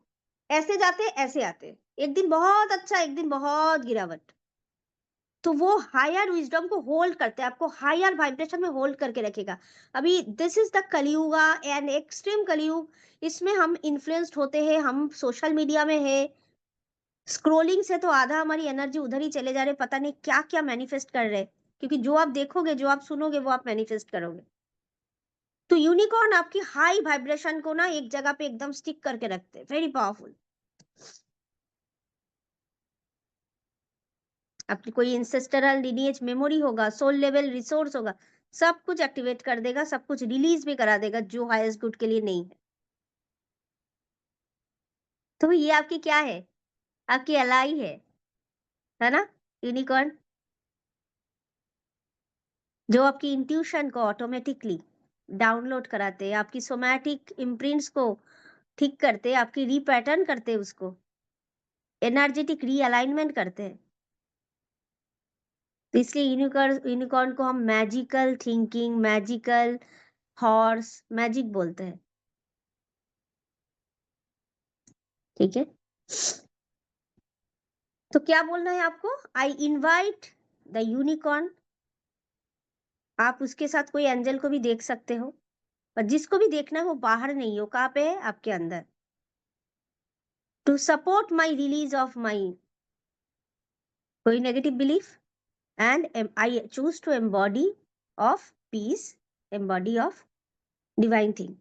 ऐसे जाते हैं ऐसे आते हैं, एक दिन बहुत अच्छा एक दिन बहुत गिरावट। तो वो हायर विजडम को होल्ड करते हैं, आपको हायर वाइब्रेशन में होल्ड करके रखेगा। अभी this is the Kaliyuga and extreme Kaliyuga, इसमें हम इन्फ्लुएंस्ड होते हैं, हम सोशल मीडिया में है, स्क्रोलिंग से तो आधा हमारी एनर्जी उधर ही चले जा रहे, पता नहीं क्या क्या मैनिफेस्ट कर रहे हैं, क्योंकि जो आप देखोगे जो आप सुनोगे वो आप मैनिफेस्ट करोगे। तो यूनिकॉर्न आपकी हाई वाइब्रेशन को ना एक जगह पे एकदम स्टिक करके रखते हैं, वेरी पावरफुल। आपकी कोई इंसेस्टरल लिनिएज मेमोरी होगा, सोल लेवल रिसोर्स होगा, सब कुछ एक्टिवेट कर देगा, सब कुछ रिलीज भी करा देगा जो हाईएस्ट गुड के लिए नहीं है। तो ये आपकी क्या है? आपकी एलाई है ना? यूनिकॉर्न जो आपकी इंट्यूशन को ऑटोमेटिकली डाउनलोड कराते हैं, आपकी सोमैटिक इम्प्रिंट्स को ठीक करते हैं, आपकी रीपैटर्न करते हैं, उसको एनर्जेटिक रीअलाइनमेंट करते हैं। तो इसलिए यूनिकॉर्न को हम magical thinking, magical horse, magic बोलते हैं। ठीक है, तो क्या बोलना है आपको? I invite the unicorn. आप उसके साथ कोई एंजल को भी देख सकते हो, पर जिसको भी देखना है वो बाहर नहीं हो, कहाँ पे है? आपके अंदर। To support my release of my कोई negative belief, and I choose to embody of peace, embody of divine thing.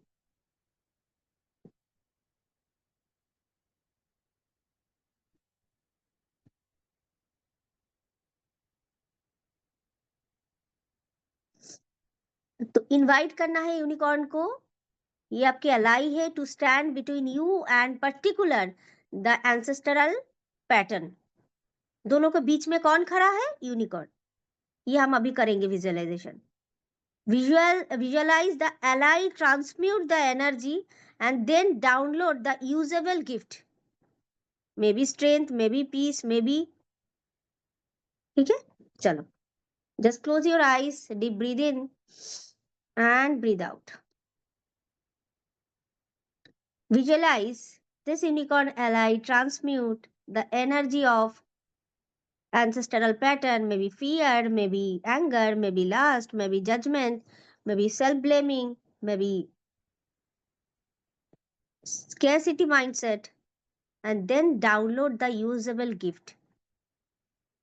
तो इनवाइट करना है यूनिकॉर्न को, ये आपके अलाई है, to stand between you and particular the ancestral pattern. दोनों के बीच में कौन खड़ा है? यूनिकॉर्न। ये हम अभी करेंगे visualisation. Visualize the ally, transmute the energy, and then download the usable gift. Maybe strength, maybe peace, maybe. ठीक है, चलो, just close your eyes, deep breathe in and breathe out. Visualize this unicorn ally transmute the energy of ancestral pattern, maybe fear, maybe anger, maybe lust, maybe judgment, maybe self-blaming, maybe scarcity mindset, and then download the usable gift.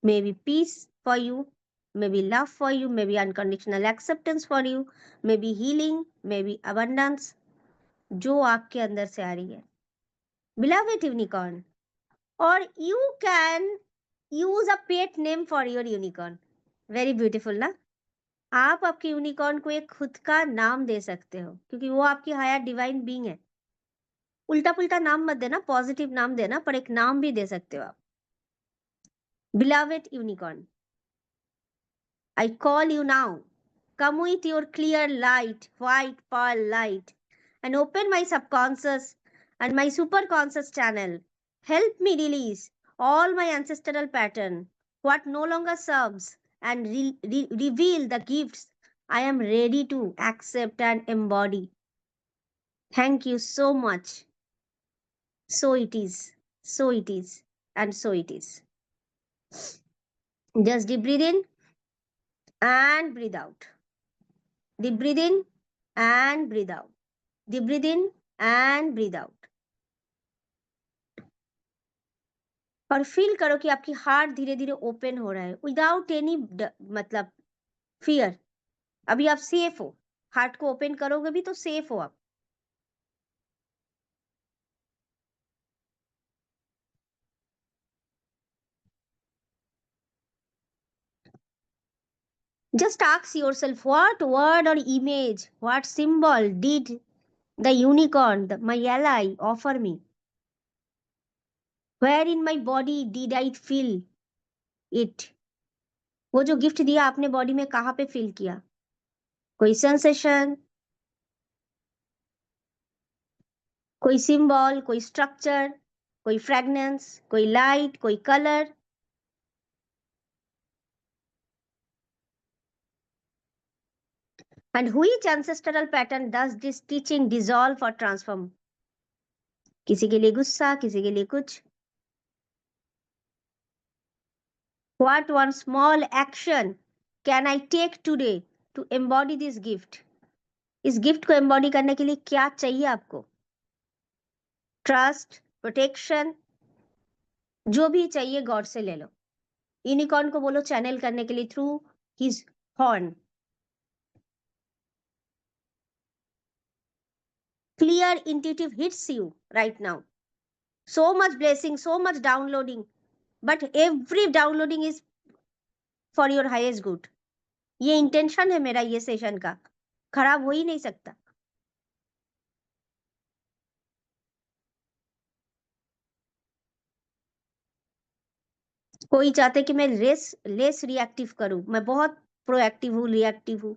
Maybe peace for you, maybe love for you, maybe unconditional acceptance for you, maybe healing, maybe abundance, जो आपके अंदर से आ रही है। Beloved unicorn, or you can use a pet name for your unicorn. Very beautiful ना? आप आपके unicorn को एक खुद का नाम दे सकते हो, क्योंकि वो आपकी हायर डिवाइन बीइंग है। उल्टा पुल्टा नाम मत देना, पॉजिटिव नाम देना, पर एक नाम भी दे सकते हो आप। Beloved unicorn, I call you now. Come with your clear light, white pearl light, and open my subconscious and my superconscious channel. Help me release all my ancestral pattern, what no longer serves, and reveal the gifts I am ready to accept and embody. Thank you so much. So it is, so it is, and so it is. Just deep breathe in and breathe out. Deep breathe in and breathe out. Deep breathe in and breathe out. और feel करो कि आपकी heart धीरे धीरे open हो रहा है without any मतलब फियर। अभी आप सेफ हो, हार्ट को ओपन करोगे भी तो सेफ हो आप। Just ask yourself, what word or image, what symbol did the unicorn, my ally, offer me? Where in my body did I feel it? वो जो गिफ्ट दिया आपने बॉडी में कहाँ पे फील किया? कोई सेंसेशन, कोई सिंबल, कोई स्ट्रक्चर, कोई फ्रेगनेंस, कोई लाइट, कोई colour? And which ancestral pattern does this teaching dissolve or transform? किसी के लिए गुस्सा, किसी के लिए कुछ। What one small action can I take today to embody this gift? इस गिफ्ट को एम्बॉडी करने के लिए क्या चाहिए आपको? ट्रस्ट, प्रोटेक्शन, जो भी चाहिए गॉड से ले लो। यूनिकॉर्न को बोलो चैनल करने के लिए through his horn. Clear intuitive hits you right now. So much blessing, so much downloading, but every downloading is for your highest good. ये इंटेंशन है मेरा ये सेशन का, खराब हो ही नहीं सकता। कोई चाहता है कि मैं लेस रिएक्टिव करूं, मैं बहुत प्रोएक्टिव हूँ, रिएक्टिव हूँ।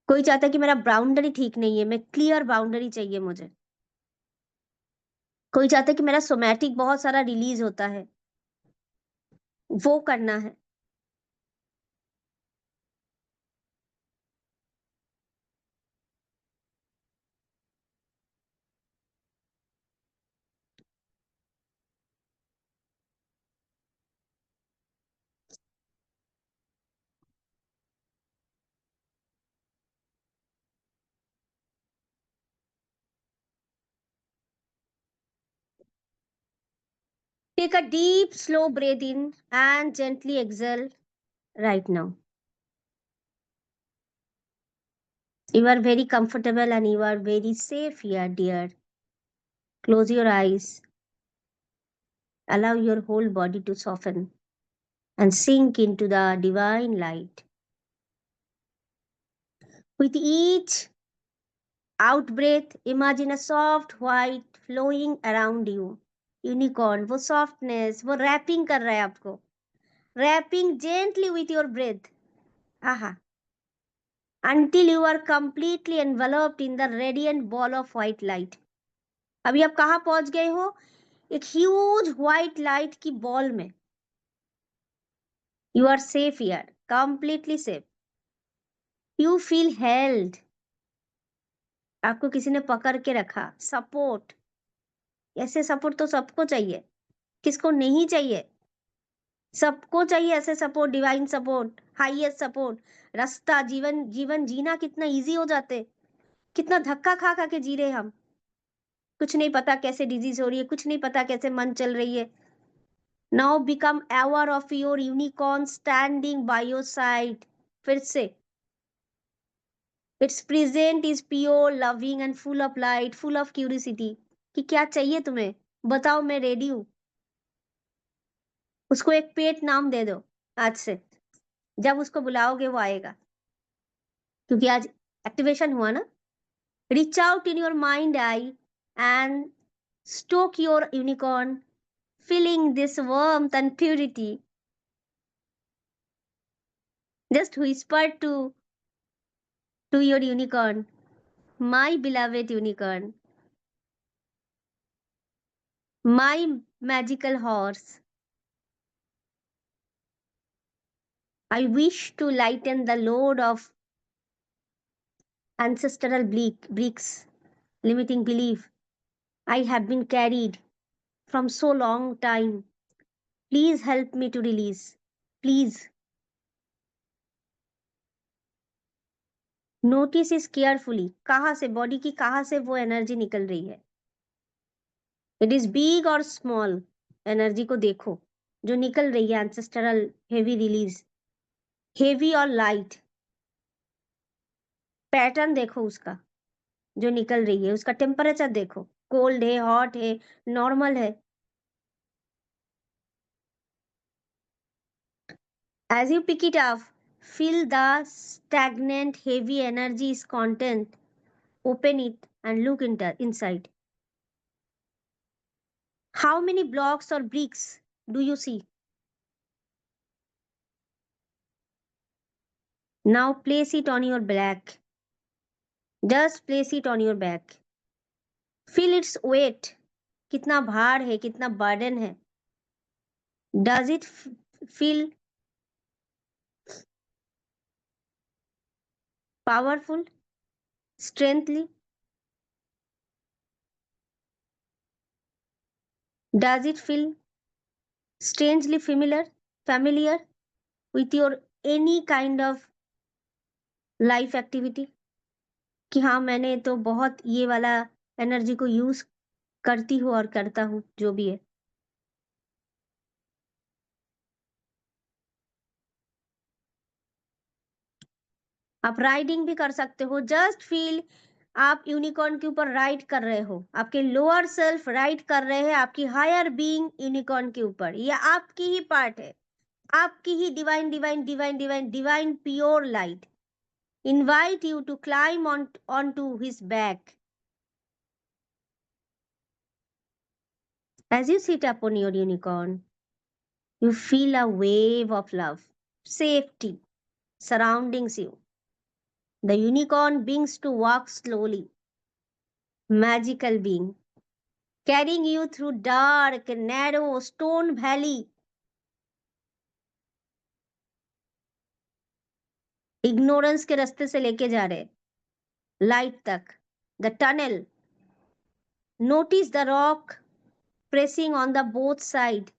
कोई चाहता है कि मेरा बाउंड्री ठीक नहीं है, मैं क्लियर बाउंड्री चाहिए मुझे। कोई चाहता है कि मेरा सोमैटिक बहुत सारा रिलीज होता है, वो करना है। Take a deep slow breath in and gently exhale right now. You are very comfortable and you are very safe here, dear. Close your eyes. Allow your whole body to soften and sink into the divine light. With each out breath, imagine a soft white flowing around you. Unicorn, वो softness, वो wrapping कर रहा है आपको. Wrapping gently with your breath. Aha. Until you are completely enveloped in the radiant ball of white light. अभी आप कहाँ पहुंच गए हो? एक ह्यूज व्हाइट लाइट की बॉल में. You are safe here, completely safe. You feel held. आपको किसी ने पकड़ के रखा. सपोर्ट. ऐसे सपोर्ट तो सबको चाहिए. किसको नहीं चाहिए? सबको चाहिए ऐसे support. Divine support, highest support. रास्ता जीवन जीवन जीना कितना इजी हो जाते. कितना धक्का खा खा के जी रहे हम. कुछ नहीं पता कैसे डिजीज हो रही है, कुछ नहीं पता कैसे मन चल रही है. Now become aware of your unicorn standing by your side. फिर से. Its present is pure, loving and full of light, full of curiosity. कि क्या चाहिए तुम्हें? बताओ, मैं रेडी हूँ. उसको एक पेट नाम दे दो आज से. जब उसको बुलाओगे वो आएगा. क्योंकि आज एक्टिवेशन हुआ ना. Reach out in your mind eye and stoke your unicorn, feeling this warmth and purity. Just whisper to your unicorn, my beloved unicorn, my magical horse. I wish to lighten the load of ancestral bricks, limiting belief I have been carried from so long time. Please help me to release. Please. Notice is carefully. कहाँ से, body की कहाँ से वो energy निकल रही है. It is big और स्मॉल. एनर्जी को देखो जो निकल रही है. एंसेस्ट्रल हेवी रिलीज, हेवी और लाइट. पैटर्न देखो उसका जो निकल रही है. उसका टेम्परेचर देखो. कोल्ड है, हॉट है, नॉर्मल है. As you pick it up, feel the stagnant, heavy energy's content. Open it and look inside. How many blocks or bricks do you see? Now place it on your back. Just place it on your back. Feel its weight. कितना भार है, कितना burden है. Does it feel powerful, strengthly? Does it feel strangely familiar with your any kind of life activity? कि हाँ, मैंने तो बहुत ये वाला एनर्जी को यूज करती हूँ और करता हूँ, जो भी है. आप राइडिंग भी कर सकते हो. जस्ट फील आप यूनिकॉर्न के ऊपर राइड कर रहे हो. आपके लोअर सेल्फ राइड कर रहे हैं आपकी हायर बीइंग यूनिकॉर्न के ऊपर. ये आपकी ही पार्ट है. आपकी ही divine divine divine divine divine pure light invite you to climb onto his back. As you sit upon your unicorn, you feel a wave of love, safety surroundings you. The unicorn begins to walk slowly, magical being, carrying you through dark, narrow stone valley. Ignorance के रास्ते से लेके जा रहे light तक. The tunnel. Notice the rock pressing on the both side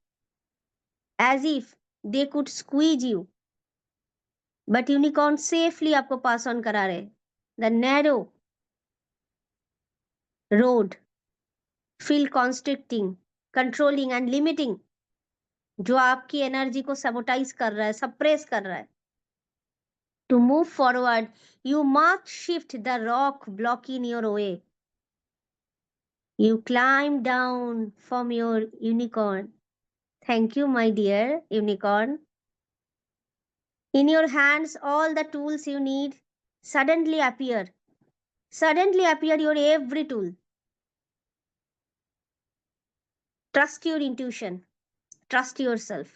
as if they could squeeze you. But unicorn safely आपको pass on करा रहे. The narrow road feel constricting, controlling and limiting, जो आपकी एनर्जी को सबोटाइज कर रहा है, सप्रेस कर रहा है. To move forward you must shift the rock block in your way. You climb down from your unicorn. Thank you my dear unicorn. In your hands, all the tools you need suddenly appear. Suddenly appear your every tool. Trust your intuition. Trust yourself.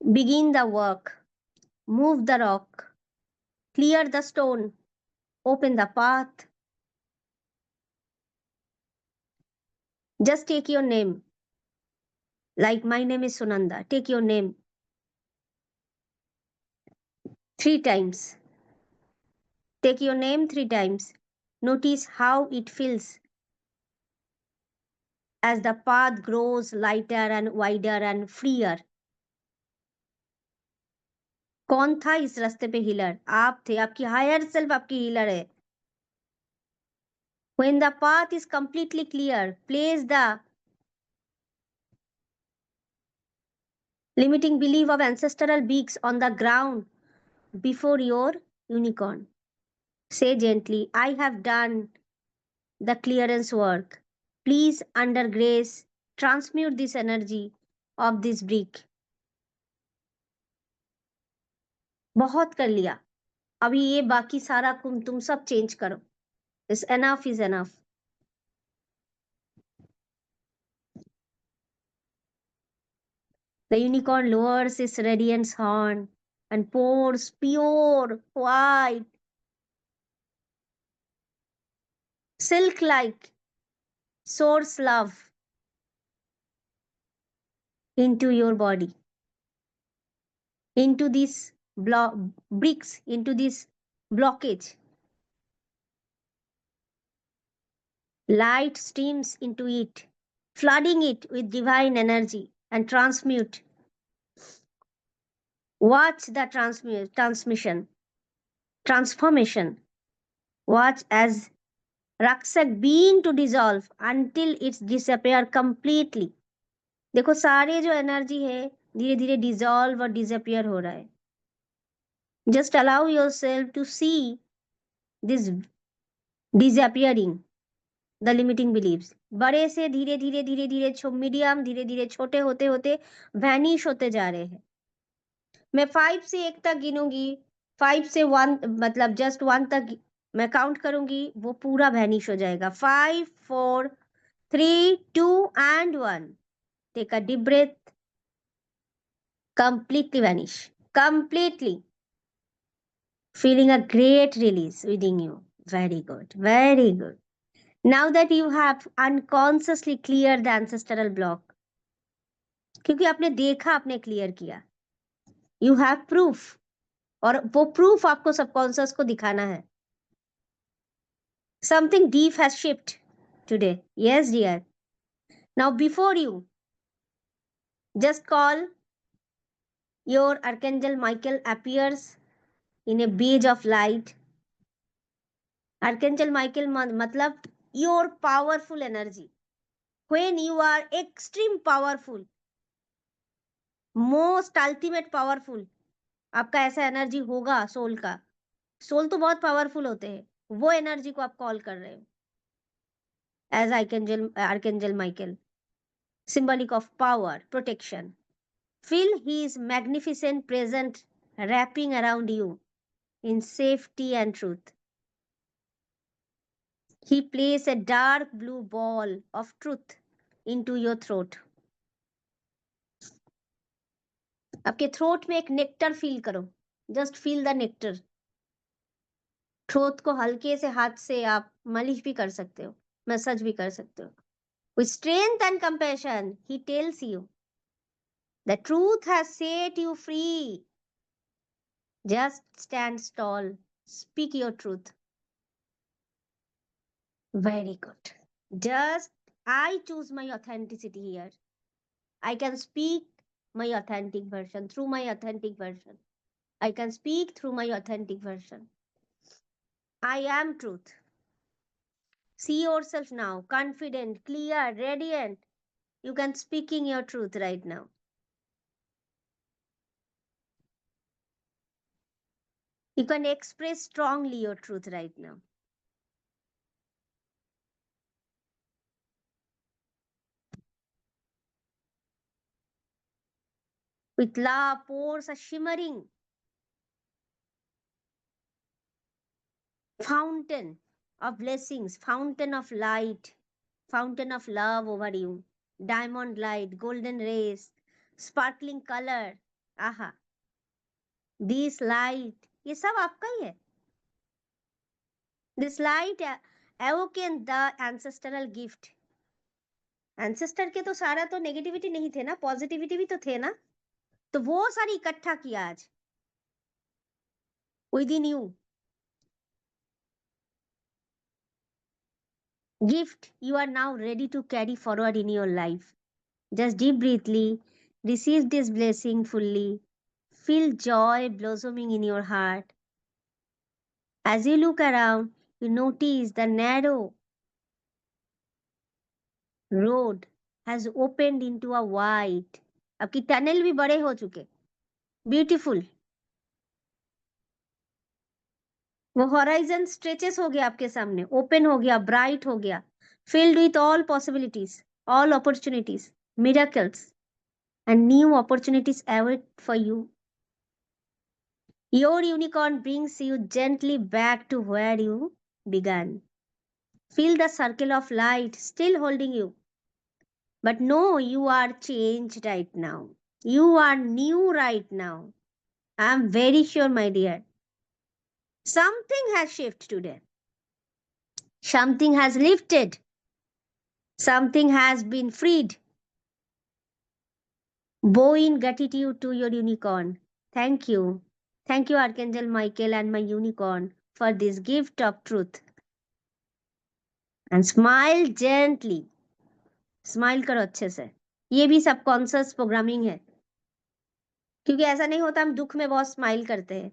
Begin the work. Move the rock. Clear the stone. Open the path. Just take your name. Like my name is Sunanda. Take your name 3 times. Take your name 3 times. Notice how it feels as the path grows lighter and wider and freer. कौन था इस रास्ते पे healer? आप थे. आपकी higher self आपकी healer है. When the path is completely clear, place the limiting belief of ancestral beaks on the ground before your unicorn. Say gently, I have done the clearance work. Please, under grace, transmute this energy of this brick. बहुत कर लिया. अभी ये बाकी सारा तुम सब change करो. Is enough is enough. The unicorn lowers its radiant horn and pours pure white silk like source love into your body, into these bricks, into this blockage. Light streams into it, flooding it with divine energy and transmute. Watch the transformation. Watch as Raksak begin to dissolve until it's disappear completely. देखो सारे जो energy है धीरे धीरे dissolve और disappear हो रहा है. Just allow yourself to see this disappearing the limiting beliefs. बड़े से धीरे धीरे धीरे धीरे मीडियम धीरे धीरे छोटे होते होते वैनिश होते जा रहे हैं. मैं 5 से 1 तक गिनूंगी. 5 से 1 मतलब जस्ट 1 तक मैं काउंट करूंगी, वो पूरा वैनिश हो जाएगा. 5 4 3 2 and 1. Take a deep breath. Completely vanish. Completely. Feeling a great release within you. Very good. Very good. Now that you have unconsciously cleared the ancestral block, क्योंकि आपने देखा, आपने क्लियर किया, you have proof, और वो proof आपको subconscious को दिखाना है. Something deep has shifted today. Yes, dear. Now before you, just call your Archangel Michael appears in a beige of light. Archangel Michael मतलब your powerful energy. When you are extreme powerful, most ultimate powerful, आपका ऐसा energy होगा soul का. Soul तो बहुत powerful होते हैं. वो एनर्जी को आप कॉल कर रहे हो as archangel Michael, symbolic of power, protection. Feel his magnificent presence wrapping around you in safety and truth. He places a dark blue ball of truth into your throat. आपके throat में एक nectar feel करो. Just feel the nectar. Throat को हल्के से हाथ से आप मालिश भी कर सकते हो, मसाज भी कर सकते हो. With strength and compassion, he tells you the truth has set you free. Just stand tall. Speak your truth. Very good. Just I choose my authenticity here. I can speak my authentic version through my authentic version. I can speak through my authentic version. I am truth. See yourself now, confident, clear, radiant. You can speaking your truth right now. You can express strongly your truth right now. With love pours a shimmering fountain of blessings, fountain of light, fountain of love over you. Diamond light, golden rays, sparkling color. Aha. This light, ये सब आपका ही है. This light awoken the ancestral gift. Ancestor के तो सारा तो negativity नहीं थे ना, पॉजिटिविटी भी तो थे ना. तो वो सारी इकट्ठा किया आज with in you. Gift you are now ready to carry forward in your life. Just deep breathly, receive this blessing fully. Feel joy blossoming in your heart. As you look around, you notice the narrow road has opened into a wide. आपकी tunnel भी बड़े हो चुके. Beautiful. वो horizon stretches हो गया आपके सामने, open हो गया, bright हो गया, filled with all possibilities, all opportunities, miracles, and new opportunities await for you. Your unicorn brings you gently back to where you began. Feel the circle of light still holding you. But know you are changed right now. You are new right now. I am very sure, my dear. Something has shifted today. Something has lifted. Something has been freed. Bow in gratitude to your unicorn. Thank you. Thank you, Archangel Michael and my unicorn, for this gift of truth. And smile gently. Smile करो अच्छे से. ये भी subconscious programming है, क्योंकि ऐसा नहीं होता हम दुख में बहुत स्माइल करते हैं.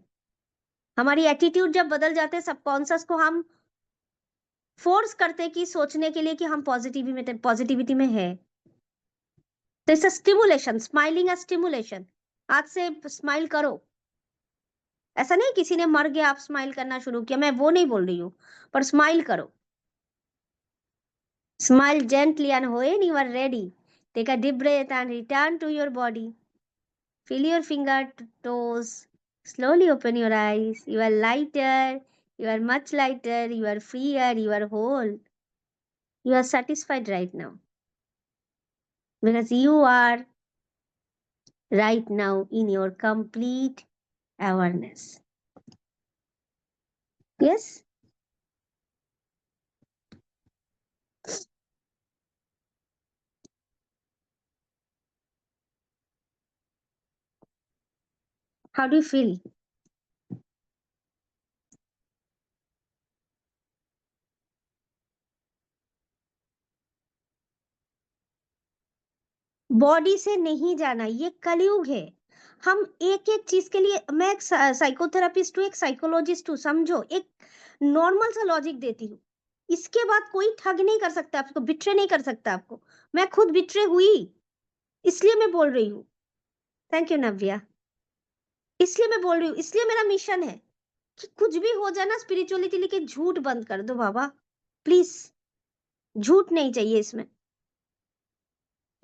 हमारी एटीट्यूड जब बदल जाते हैं, सबकॉन्शियस को हम फोर्स करते हैं कि सोचने के लिए कि हम पॉजिटिविटी में है. तो it's a stimulation. Smiling a stimulation. आज से स्माइल करो. ऐसा नहीं किसी ने मर गया आप स्माइल करना शुरू किया, मैं वो नहीं बोल रही हूँ, पर स्माइल करो. Smile gently and when you are ready, take a deep breath and return to your body. Feel your finger toes. Slowly open your eyes. You are lighter. You are much lighter. You are freer. You are whole. You are satisfied right now. Because you are right now in your complete awareness. Yes? How do you feel? Body से नहीं जाना, ये कलयुग है. हम एक एक चीज के लिए, मैं एक साइकोथेरापिस्ट हूँ, एक साइकोलॉजिस्ट हूँ, समझो. एक नॉर्मल सा लॉजिक देती हूँ. इसके बाद कोई ठग नहीं कर सकता आपको, बिट्रे नहीं कर सकता आपको. मैं खुद बिट्रे हुई, इसलिए मैं बोल रही हूँ. थैंक यू नव्या. इसलिए मैं बोल रही हूँ, इसलिए मेरा मिशन है कि कुछ भी हो जाए ना स्पिरिचुअलिटी लेके झूठ बंद कर दो बाबा, प्लीज. झूठ नहीं चाहिए इसमें.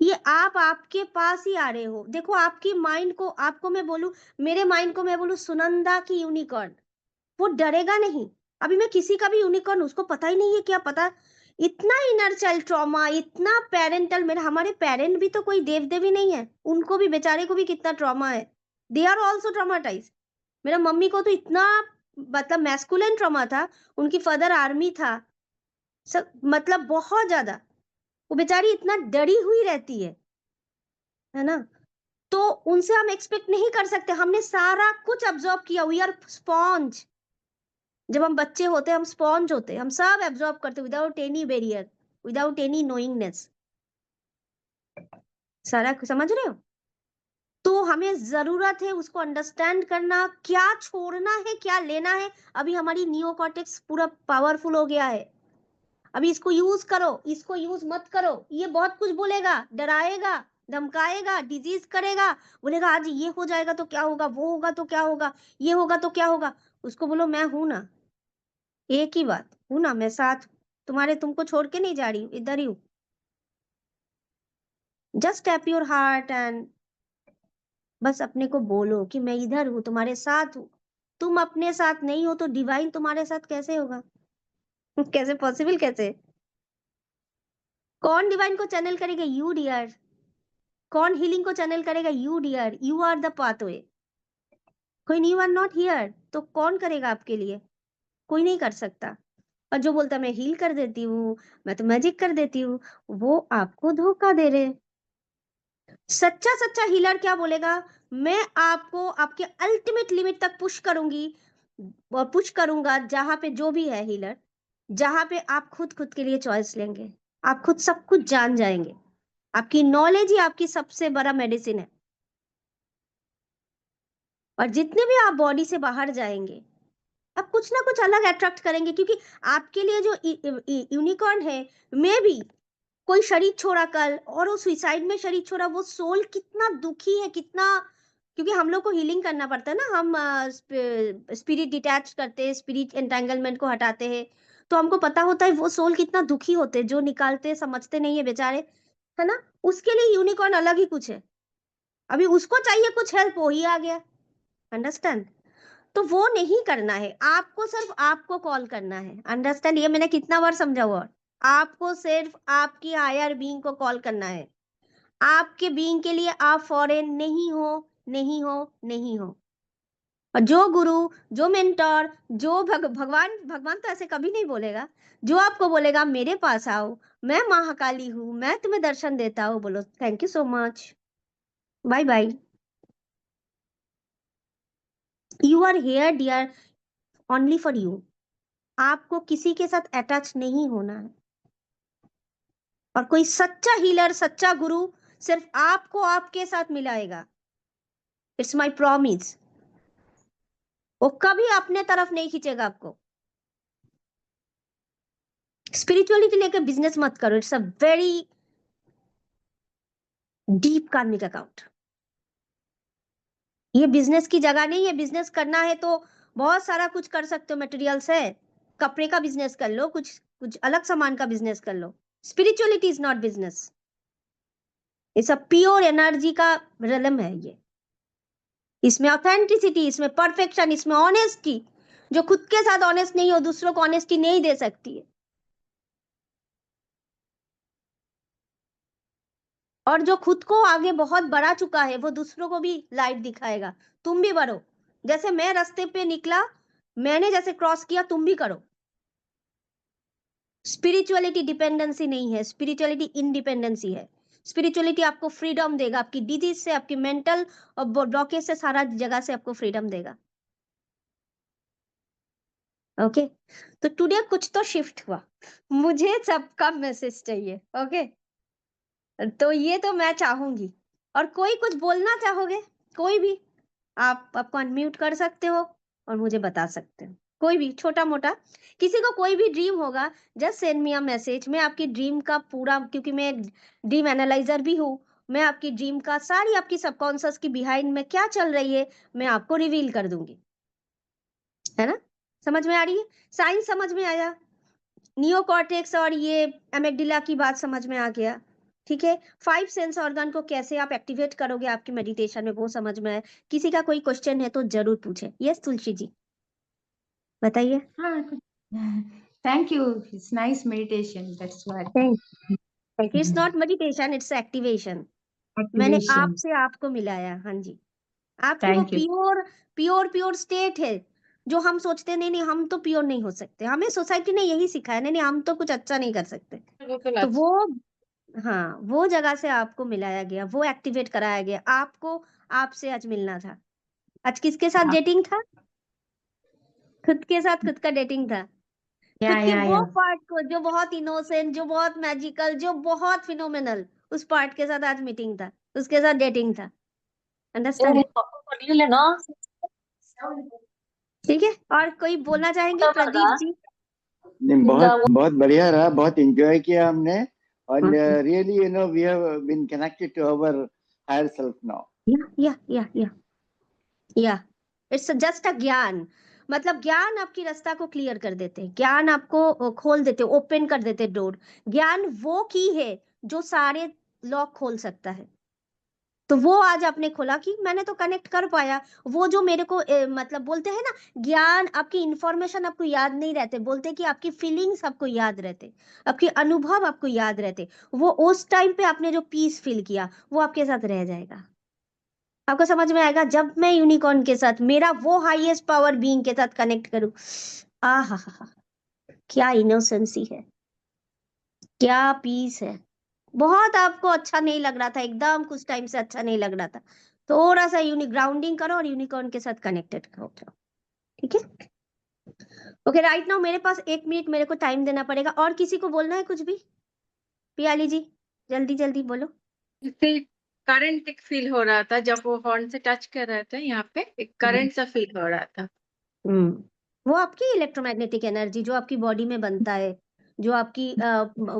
ये आप आपके पास ही आ रहे हो। देखो आपकी माइंड को, आपको मैं बोलूं, मेरे माइंड को मैं बोलूं सुनंदा की यूनिकॉर्न, वो डरेगा नहीं। अभी मैं किसी का भी यूनिकॉर्न, उसको पता ही नहीं है क्या पता। इतना इनर चाइल्ड ट्रॉमा, इतना पेरेंटल, मेरे हमारे पेरेंट भी तो कोई देव देवी नहीं है, उनको भी बेचारे को भी कितना ट्रॉमा है। They are also traumatize. मेरा मम्मी को तो इतना, मतलब मैस्कुलिन ट्रॉमा था, उनकी फादर आर्मी था, सब मतलब बहुत ज्यादा। वो बेचारी इतना डरी हुई रहती है ना। तो उनसे हम एक्सपेक्ट नहीं कर सकते, हमने सारा कुछ अब्सॉर्ब किया, वी आर स्पॉन्ज। जब हम बच्चे होते हैं हम स्पॉन्ज होते हैं, हम सब एब्जॉर्ब करते without any barrier, without any knowingness. सारा समझ रहे हो। तो हमें जरूरत है उसको अंडरस्टैंड करना, क्या छोड़ना है क्या लेना है। अभी हमारी नियोकॉर्टेक्स पूरा पावरफुल हो गया है, अभी इसको यूज करो, इसको यूज मत करो। ये बहुत कुछ बोलेगा, डराएगा, धमकाएगा, डिजीज करेगा, बोलेगा आज ये हो जाएगा तो क्या होगा, वो होगा तो क्या होगा, ये होगा तो क्या होगा। उसको बोलो मैं हूं ना, एक ही बात हूं ना, मैं साथ तुम्हारे, तुमको छोड़ के नहीं जा रही हूँ, इधर ही हूँ। Just tap your heart and बस अपने को बोलो कि मैं इधर हूँ, तुम्हारे साथ हूँ। तुम अपने साथ नहीं हो तो डिवाइन तुम्हारे साथ कैसे होगा? कैसे पॉसिबल, कैसे? कौन डिवाइन को चैनल करेगा? You dear. कौन हीलिंग को चैनल करेगा? You dear, you are the pathway. कोई, यू आर नॉट हियर, तो कौन करेगा आपके लिए? कोई नहीं कर सकता। और जो बोलता मैं हील कर देती हूँ, मैं तो मैजिक कर देती हूँ, वो आपको धोखा दे रहे। सच्चा सच्चा हीलर क्या बोलेगा? मैं आपको आपके अल्टीमेट लिमिट तक पुश करूंगी और पुश करूंगा, जहां पे जो भी है हीलर, जहां पे आप खुद खुद के लिए चॉइस लेंगे, आप खुद सब कुछ जान जाएंगे। आपकी नॉलेज ही आपकी सबसे बड़ा मेडिसिन है। और जितने भी आप बॉडी से बाहर जाएंगे, आप कुछ ना कुछ अलग अट्रैक्ट करेंगे, क्योंकि आपके लिए जो यूनिकॉर्न है, मे भी कोई शरीर छोड़ा कल, और वो सुसाइड में शरीर छोड़ा, वो सोल कितना दुखी है, कितना, क्योंकि हम लोग को हीलिंग करना पड़ता है ना, हम स्पिरिट डिटैच करते हैं, स्पिरिट एंटेंगलमेंट को हटाते हैं, तो हमको पता होता है वो सोल कितना दुखी होते हैं, जो निकालते हैं, समझते नहीं है बेचारे, है ना। उसके लिए यूनिकॉर्न अलग ही कुछ है। अभी उसको चाहिए कुछ हेल्प, वो ही आ गया, अंडरस्टैंड। तो वो नहीं करना है आपको, सिर्फ आपको कॉल करना है, अंडरस्टैंड। ये मैंने कितना बार समझा हुआ। आपको सिर्फ आपकी हायर बीइंग को कॉल करना है। आपके बीइंग के लिए आप फॉरेन नहीं हो, नहीं हो, नहीं हो। और जो गुरु, जो मेंटर, जो भगवान, भगवान तो ऐसे कभी नहीं बोलेगा। जो आपको बोलेगा मेरे पास आओ, मैं महाकाली हूं, मैं तुम्हें दर्शन देता हूँ, बोलो thank you so much, bye bye. You are here dear, only for you. आपको किसी के साथ अटैच नहीं होना है। और कोई सच्चा हीलर, सच्चा गुरु सिर्फ आपको आपके साथ मिलाएगा। It's my promise. वो कभी अपने तरफ नहीं खींचेगा आपको। स्पिरिचुअलिटी लेकर बिजनेस मत करो, इट्स अ वेरी डीप कार्मिक अकाउंट। ये बिजनेस की जगह नहीं है। बिजनेस करना है तो बहुत सारा कुछ कर सकते हो, मटेरियल से। कपड़े का बिजनेस कर लो, कुछ कुछ अलग सामान का बिजनेस कर लो। Spirituality is not business, it's a pure energy का रिलम है ये। इसमें ऑथेंटिसिटी, इसमें परफेक्शन, इसमें ऑनेस्टी। जो खुद के साथ ऑनेस्ट नहीं हो, दूसरों को ऑनेस्टी नहीं दे सकती है। और जो खुद को आगे बहुत बढ़ा चुका है, वो दूसरों को भी लाइट दिखाएगा। तुम भी बढ़ो, जैसे मैं रास्ते पे निकला, मैंने जैसे क्रॉस किया, तुम भी करो। स्पिरिचुअलिटी डिपेंडेंसी नहीं है, स्पिरिचुअलिटी इंडिपेंडेंसी है। स्पिरिचुअलिटी आपको फ्रीडम देगा, आपकी डिजीज से, आपकी मेंटल और ब्लॉकेज से, सारा जगह से आपको फ्रीडम देगा। ओके। तो टुडे कुछ तो शिफ्ट हुआ, मुझे सबका मैसेज चाहिए। ओके, तो ये तो मैं चाहूंगी। और कोई कुछ बोलना चाहोगे, कोई भी, आप आपको अनम्यूट कर सकते हो और मुझे बता सकते हो, कोई भी छोटा मोटा। किसी को कोई भी ड्रीम होगा, just send me a message. मैं आपकी ड्रीम का पूरा, क्योंकि मैं ड्रीम एनालाइजर भी हूँ, मैं आपकी ड्रीम का, सारी आपकी सबकॉन्शियस की बिहाइंड में क्या चल रही है, मैं आपको रिवील कर दूंगी, है ना। समझ में आ रही है? साइंस समझ में आया, नियोकॉर्टेक्स और ये एमेगडिला की बात समझ में आ गया। ठीक है, 5 सेंस ऑर्गन को कैसे आप एक्टिवेट करोगे आपकी मेडिटेशन में, वो समझ में आए। किसी का कोई क्वेश्चन है तो जरूर पूछे। यस तुलसी जी, बताइए। हाँ, thank you. It's nice meditation. That's what. Thank you. It's not meditation, it's activation. मैंने Activation. आपसे आपको मिलाया। हाँ जी, आपकी वो Thank you. Pure pure pure state है, जो हम सोचते नहीं नहीं हम तो प्योर नहीं हो सकते, हमें सोसाइटी ने यही सिखाया, नहीं नहीं हम तो कुछ अच्छा नहीं कर सकते। तो वो, हाँ, वो जगह से आपको मिलाया गया, वो एक्टिवेट कराया गया आपको। आपसे आज मिलना था। आज किसके साथ Yeah, डेटिंग था? खुद के साथ खुद का डेटिंग था। खुद के yeah, वो yeah. पार्ट को जो बहुत इनोसेंट, जो बहुत मैजिकल, जो बहुत फिनोमिनल, उस पार्ट के साथ आज मीटिंग था, उसके साथ डेटिंग था। अंडरस्टैंड? ठीक है, और कोई बोलना चाहेंगे? प्रदीप जी। नहीं, बहुत बहुत बढ़िया रहा, बहुत एंजॉय किया हमने। और Okay. Really we have been connected to our higher self now. या इट्स जस्ट अ ज्ञान, मतलब ज्ञान आपकी रास्ता को क्लियर कर देते हैं, ज्ञान आपको खोल देते, ओपन कर देते डोर। ज्ञान वो की है जो सारे लॉक खोल सकता है। तो वो आज आपने खोला कि मैंने तो कनेक्ट कर पाया। वो जो मेरे को मतलब बोलते हैं ना, ज्ञान, आपकी इंफॉर्मेशन आपको याद नहीं रहते, बोलते कि आपकी फीलिंग्स आपको याद रहते, आपके अनुभव आपको याद रहते। वो उस टाइम पे आपने जो पीस फील किया वो आपके साथ रह जाएगा। आपको समझ में आएगा जब मैं यूनिकॉर्न के साथ, मेरा वो हाईएस्ट पावर बीइंग के साथ कनेक्ट करूं। आहा हा हा, क्या इनोसेंसी है, क्या पीस है। बहुत आपको अच्छा नहीं लग रहा था, एकदम कुछ टाइम से अच्छा नहीं लग रहा था, थोड़ा सा यूनिक ग्राउंडिंग करो और यूनिकॉर्न के साथ कनेक्टेड हो जाओ। ठीक है, ओके। राइट नाउ मेरे पास 1 मिनट मेरे को टाइम देना पड़ेगा। और किसी को बोलना है कुछ भी? पियाली जी, जल्दी जल्दी बोलो। इससे करंट एक फील हो रहा था जब वो हॉर्न से टच कर रहे थे, यहाँ पे एक करंट सा फील हो रहा था। वो आपकी इलेक्ट्रोमैग्नेटिक एनर्जी जो आपकी बॉडी में बनता है, जो आपकी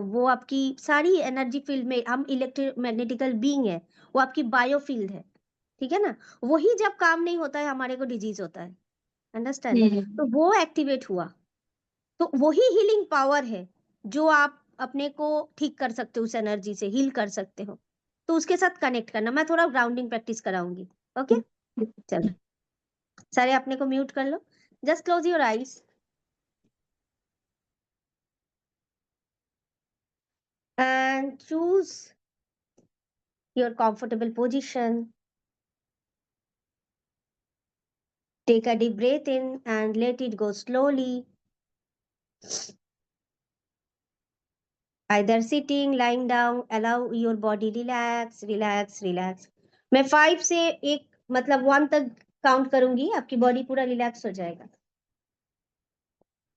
वो आपकी सारी एनर्जी फील्ड में, हम इलेक्ट्रोमैग्नेटिकल बीइंग है, वो आपकी बायोफील्ड है। ठीक है ना? वही जब काम नहीं होता है हमारे को डिजीज होता है। अंडरस्टैंड? तो वो एक्टिवेट हुआ, तो वही हीलिंग पावर है जो आप अपने को ठीक कर सकते हो, उस एनर्जी से हील कर सकते हो। तो उसके साथ कनेक्ट करना, मैं थोड़ा ग्राउंडिंग प्रैक्टिस कराऊंगी। ओके, चलो सारे अपने को म्यूट कर लो। Just close your eyes and choose your comfortable position. Take a deep breath in and let it go slowly. Either sitting, lying down, allow your body relax, relax, relax. मैं 5 से एक मतलब 1 तक काउंट करूंगी, आपकी body पूरा relax हो जाएगा।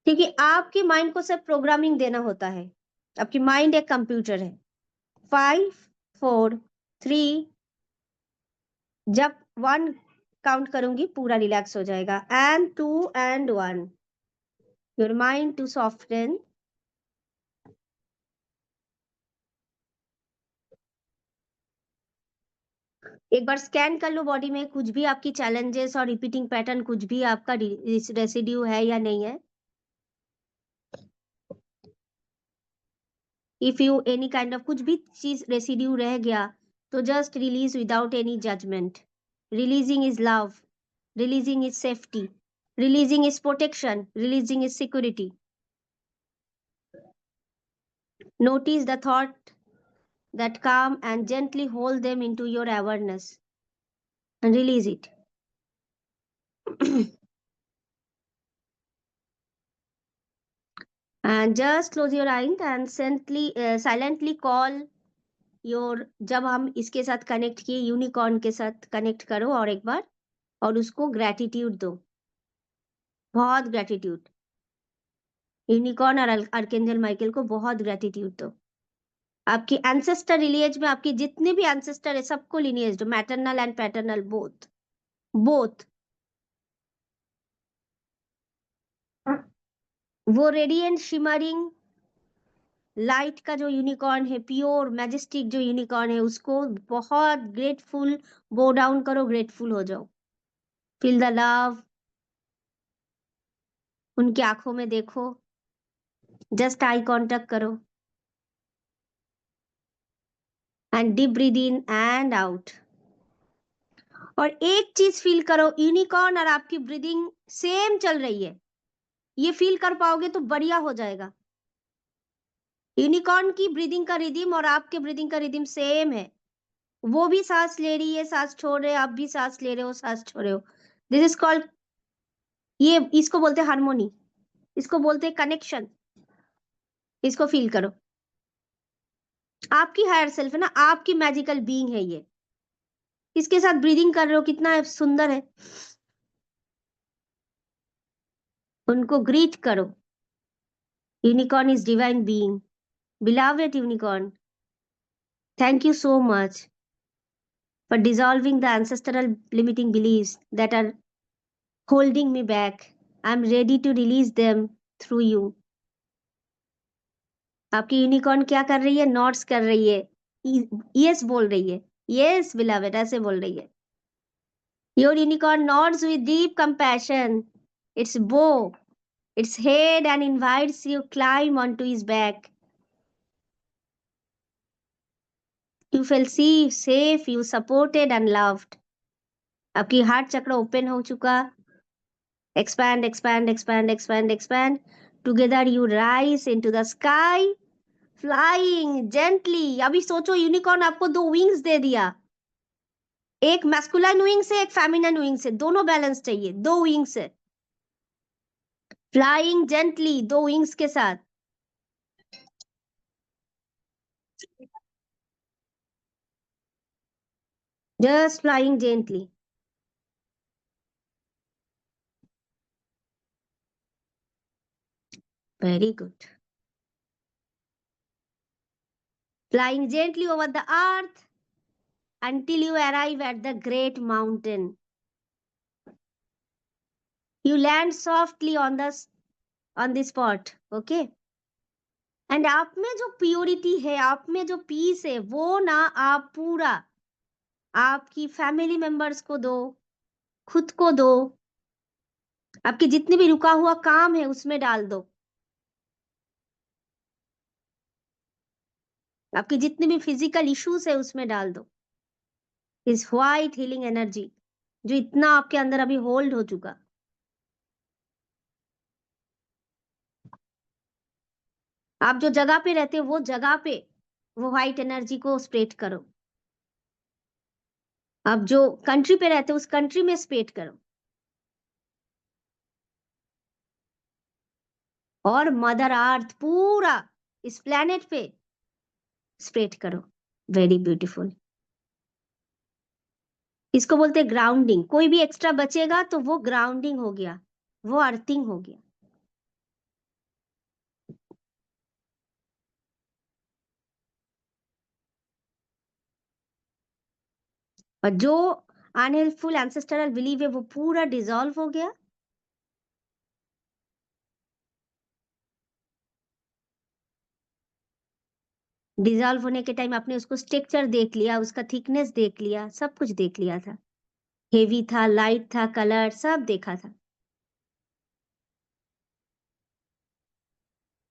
क्योंकि आपके माइंड को सिर्फ प्रोग्रामिंग देना होता है, आपकी माइंड एक कंप्यूटर है। 5, 4, 3, जब 1 काउंट करूंगी पूरा रिलैक्स हो जाएगा। And 2 and 1, your mind to soften. एक बार स्कैन कर लो बॉडी में, कुछ भी आपकी चैलेंजेस और रिपीटिंग पैटर्न, कुछ भी आपका रेसिड्यू है या नहीं है। If you any kind of कुछ भी चीज रेसिड्यू रह गया, तो just release without any judgement. Releasing is love, releasing is safety, releasing is protection, releasing is security. Notice the thought that come and gently hold them into your awareness and release it. And just close your eyes and silently call your, जब हम इसके साथ connect किए, unicorn के साथ connect करो और एक बार, और उसको ग्रेटिट्यूड दो, बहुत ग्रेटिट्यूड। यूनिकॉर्न और आर्कएंजल माइकल को बहुत ग्रेटिट्यूड दो। आपकी एंसेस्टर लिनिएज में, आपके जितने भी एंसेस्टर है सबको लिनिएज दो, maternal and paternal both, both. वो रेडिएंट शिमरिंग लाइट का जो यूनिकॉर्न है, प्योर मैजेस्टिक जो यूनिकॉर्न है, उसको बहुत ग्रेटफुल बो डाउन करो, ग्रेटफुल हो जाओ। फील द लव, उनकी आंखों में देखो, जस्ट आई कांटेक्ट करो। And deep breath in and out. और एक चीज फील करो, यूनिकॉर्न और आपकी ब्रीदिंग सेम चल रही है। ये फील कर पाओगे तो बढ़िया हो जाएगा। यूनिकॉर्न की ब्रीदिंग का रिदम और आपके ब्रीदिंग का रिदम सेम है। वो भी सांस ले रही है, सांस छोड़ रहे, आप भी सांस ले रहे हो, सांस छोड़ रहे हो। दिस इज कॉल्ड, ये इसको बोलते हैं हार्मोनी, इसको बोलते हैं कनेक्शन। इसको फील करो। आपकी हायर सेल्फ है ना, आपकी मैजिकल बीइंग है ये। इसके साथ ब्रीदिंग कर रहे हो, कितना सुंदर है। उनको ग्रीट करो। Unicorn is divine being, beloved unicorn, thank you so much for dissolving the ancestral limiting beliefs that are holding me back. I'm ready to release them through you. आपकी यूनिकॉर्न क्या कर रही है? नॉट्स कर रही है, yes बोल रही है, यस बिलवेड ऐसे बोल रही है। Your unicorn nods with deep compassion. Its bow its head and invites you climb onto his back. You feel safe, you supported and loved. आपकी हार्ट चक्र ओपन हो चुका। Expand, expand, expand, expand, expand. Together you rise into the sky, flying gently. अभी सोचो, unicorn आपको 2 wings they दिया, एक masculine wing से, एक फेमिनिन विंग से, दोनों बैलेंस चाहिए, 2 विंग से। फ्लाइंग जेंटली, 2 विंग्स के साथ। Just flying gently. Very good. Flying gently over the earth until you arrive at the great mountain. You land softly on the spot. Okay? And आप में जो purity है, आप में जो पीस है, वो ना आप पूरा आपकी फैमिली मेंबर्स को दो, खुद को दो, आपके जितने भी रुका हुआ काम है उसमें डाल दो, आपके जितने भी फिजिकल इश्यूज है उसमें डाल दो। इस व्हाइट हीलिंग एनर्जी जो इतना आपके अंदर अभी होल्ड हो चुका, आप जो जगह पे रहते हो वो जगह पे वो व्हाइट एनर्जी को स्प्रेड करो। आप जो कंट्री पे रहते हो उस कंट्री में स्प्रेड करो। और मदर अर्थ पूरा इस प्लेनेट पे स्प्रेड करो। Very beautiful. इसको बोलते हैं ग्राउंडिंग। कोई भी एक्स्ट्रा बचेगा तो वो ग्राउंडिंग हो गया, वो अर्थिंग हो गया। और जो अनहेल्पफुल एंसेस्टरल बिलीव है वो पूरा डिसॉल्व हो गया। डिसॉल्व होने के टाइम आपने उसको स्ट्रक्चर देख लिया, उसका थिकनेस देख लिया, सब कुछ देख लिया था। हेवी था, लाइट था, कलर सब देखा था।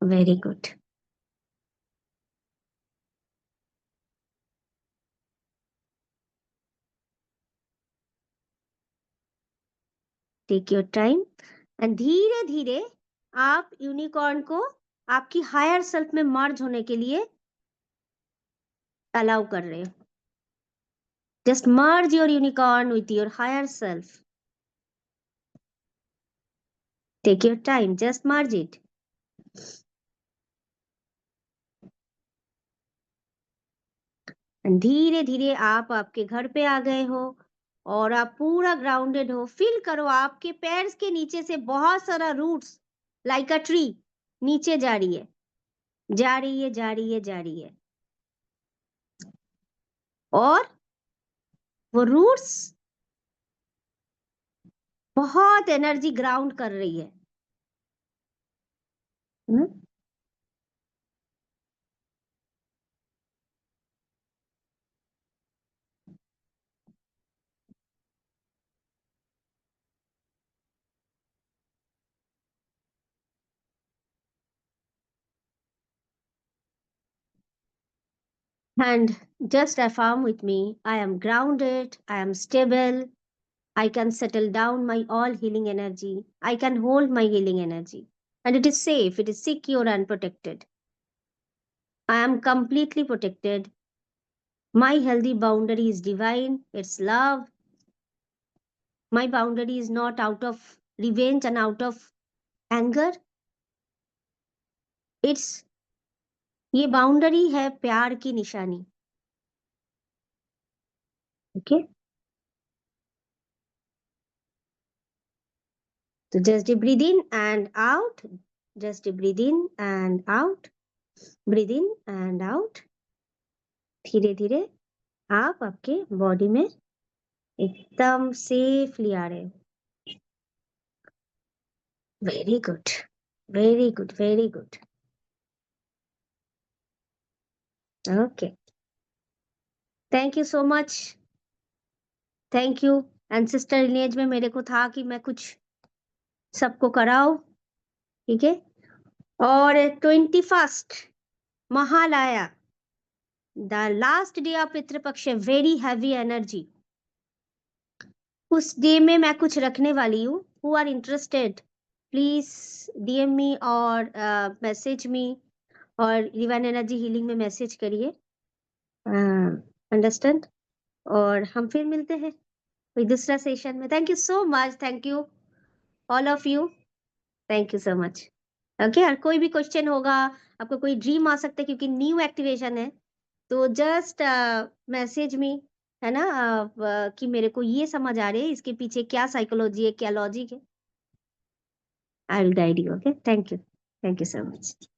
Very good. Take your time and धीरे धीरे आप यूनिकॉर्न को आपकी हायर सेल्फ में मर्ज होने के लिए अलाउ कर रहे हो। Just merge your unicorn with your higher self. Take your time, just merge it. धीरे धीरे आप आपके घर पे आ गए हो और आप पूरा ग्राउंडेड हो। फील करो आपके पैर के नीचे से बहुत सारा रूट्स लाइक अ ट्री नीचे जा रही है, जा रही है, जा रही है, जा रही है। और वो रूट्स बहुत एनर्जी ग्राउंड कर रही है। And just affirm with me, I am grounded, I am stable, I can settle down my all healing energy, I can hold my healing energy, and it is safe, it is secure and protected. I am completely protected. My healthy boundary is divine, it's love. My boundary is not out of revenge and out of anger. It's ये boundary है प्यार की निशानी. Okay, so just breathe in and out, just breathe in and out, breathe in and out. धीरे धीरे आप आपके body में एकदम सेफली आ रहे हो. Very good, very good, very good. Okay, thank you so much. Thank you. Ancestor lineage में मेरे को था कि मैं कुछ सबको कराऊं, ठीक है. और 21 Mahalaya, the last day of Pitrupaksha, very heavy energy. उस डे में मैं कुछ रखने वाली हूँ. Who are interested please DM me और मैसेज मी और डिवाइन एनर्जी हीलिंग में मैसेज करिए. अंडरस्टैंड. और हम फिर मिलते हैं कोई दूसरा सेशन में. Thank you so much. Thank you all of you. Thank you so much. Okay, और कोई भी क्वेश्चन होगा, आपको कोई ड्रीम आ सकता है क्योंकि न्यू एक्टिवेशन है, तो जस्ट मैसेज मी, है ना, कि मेरे को ये समझ आ रही है, इसके पीछे क्या साइकोलॉजी है, क्या लॉजिक है. I will guide you. Okay, thank you so much.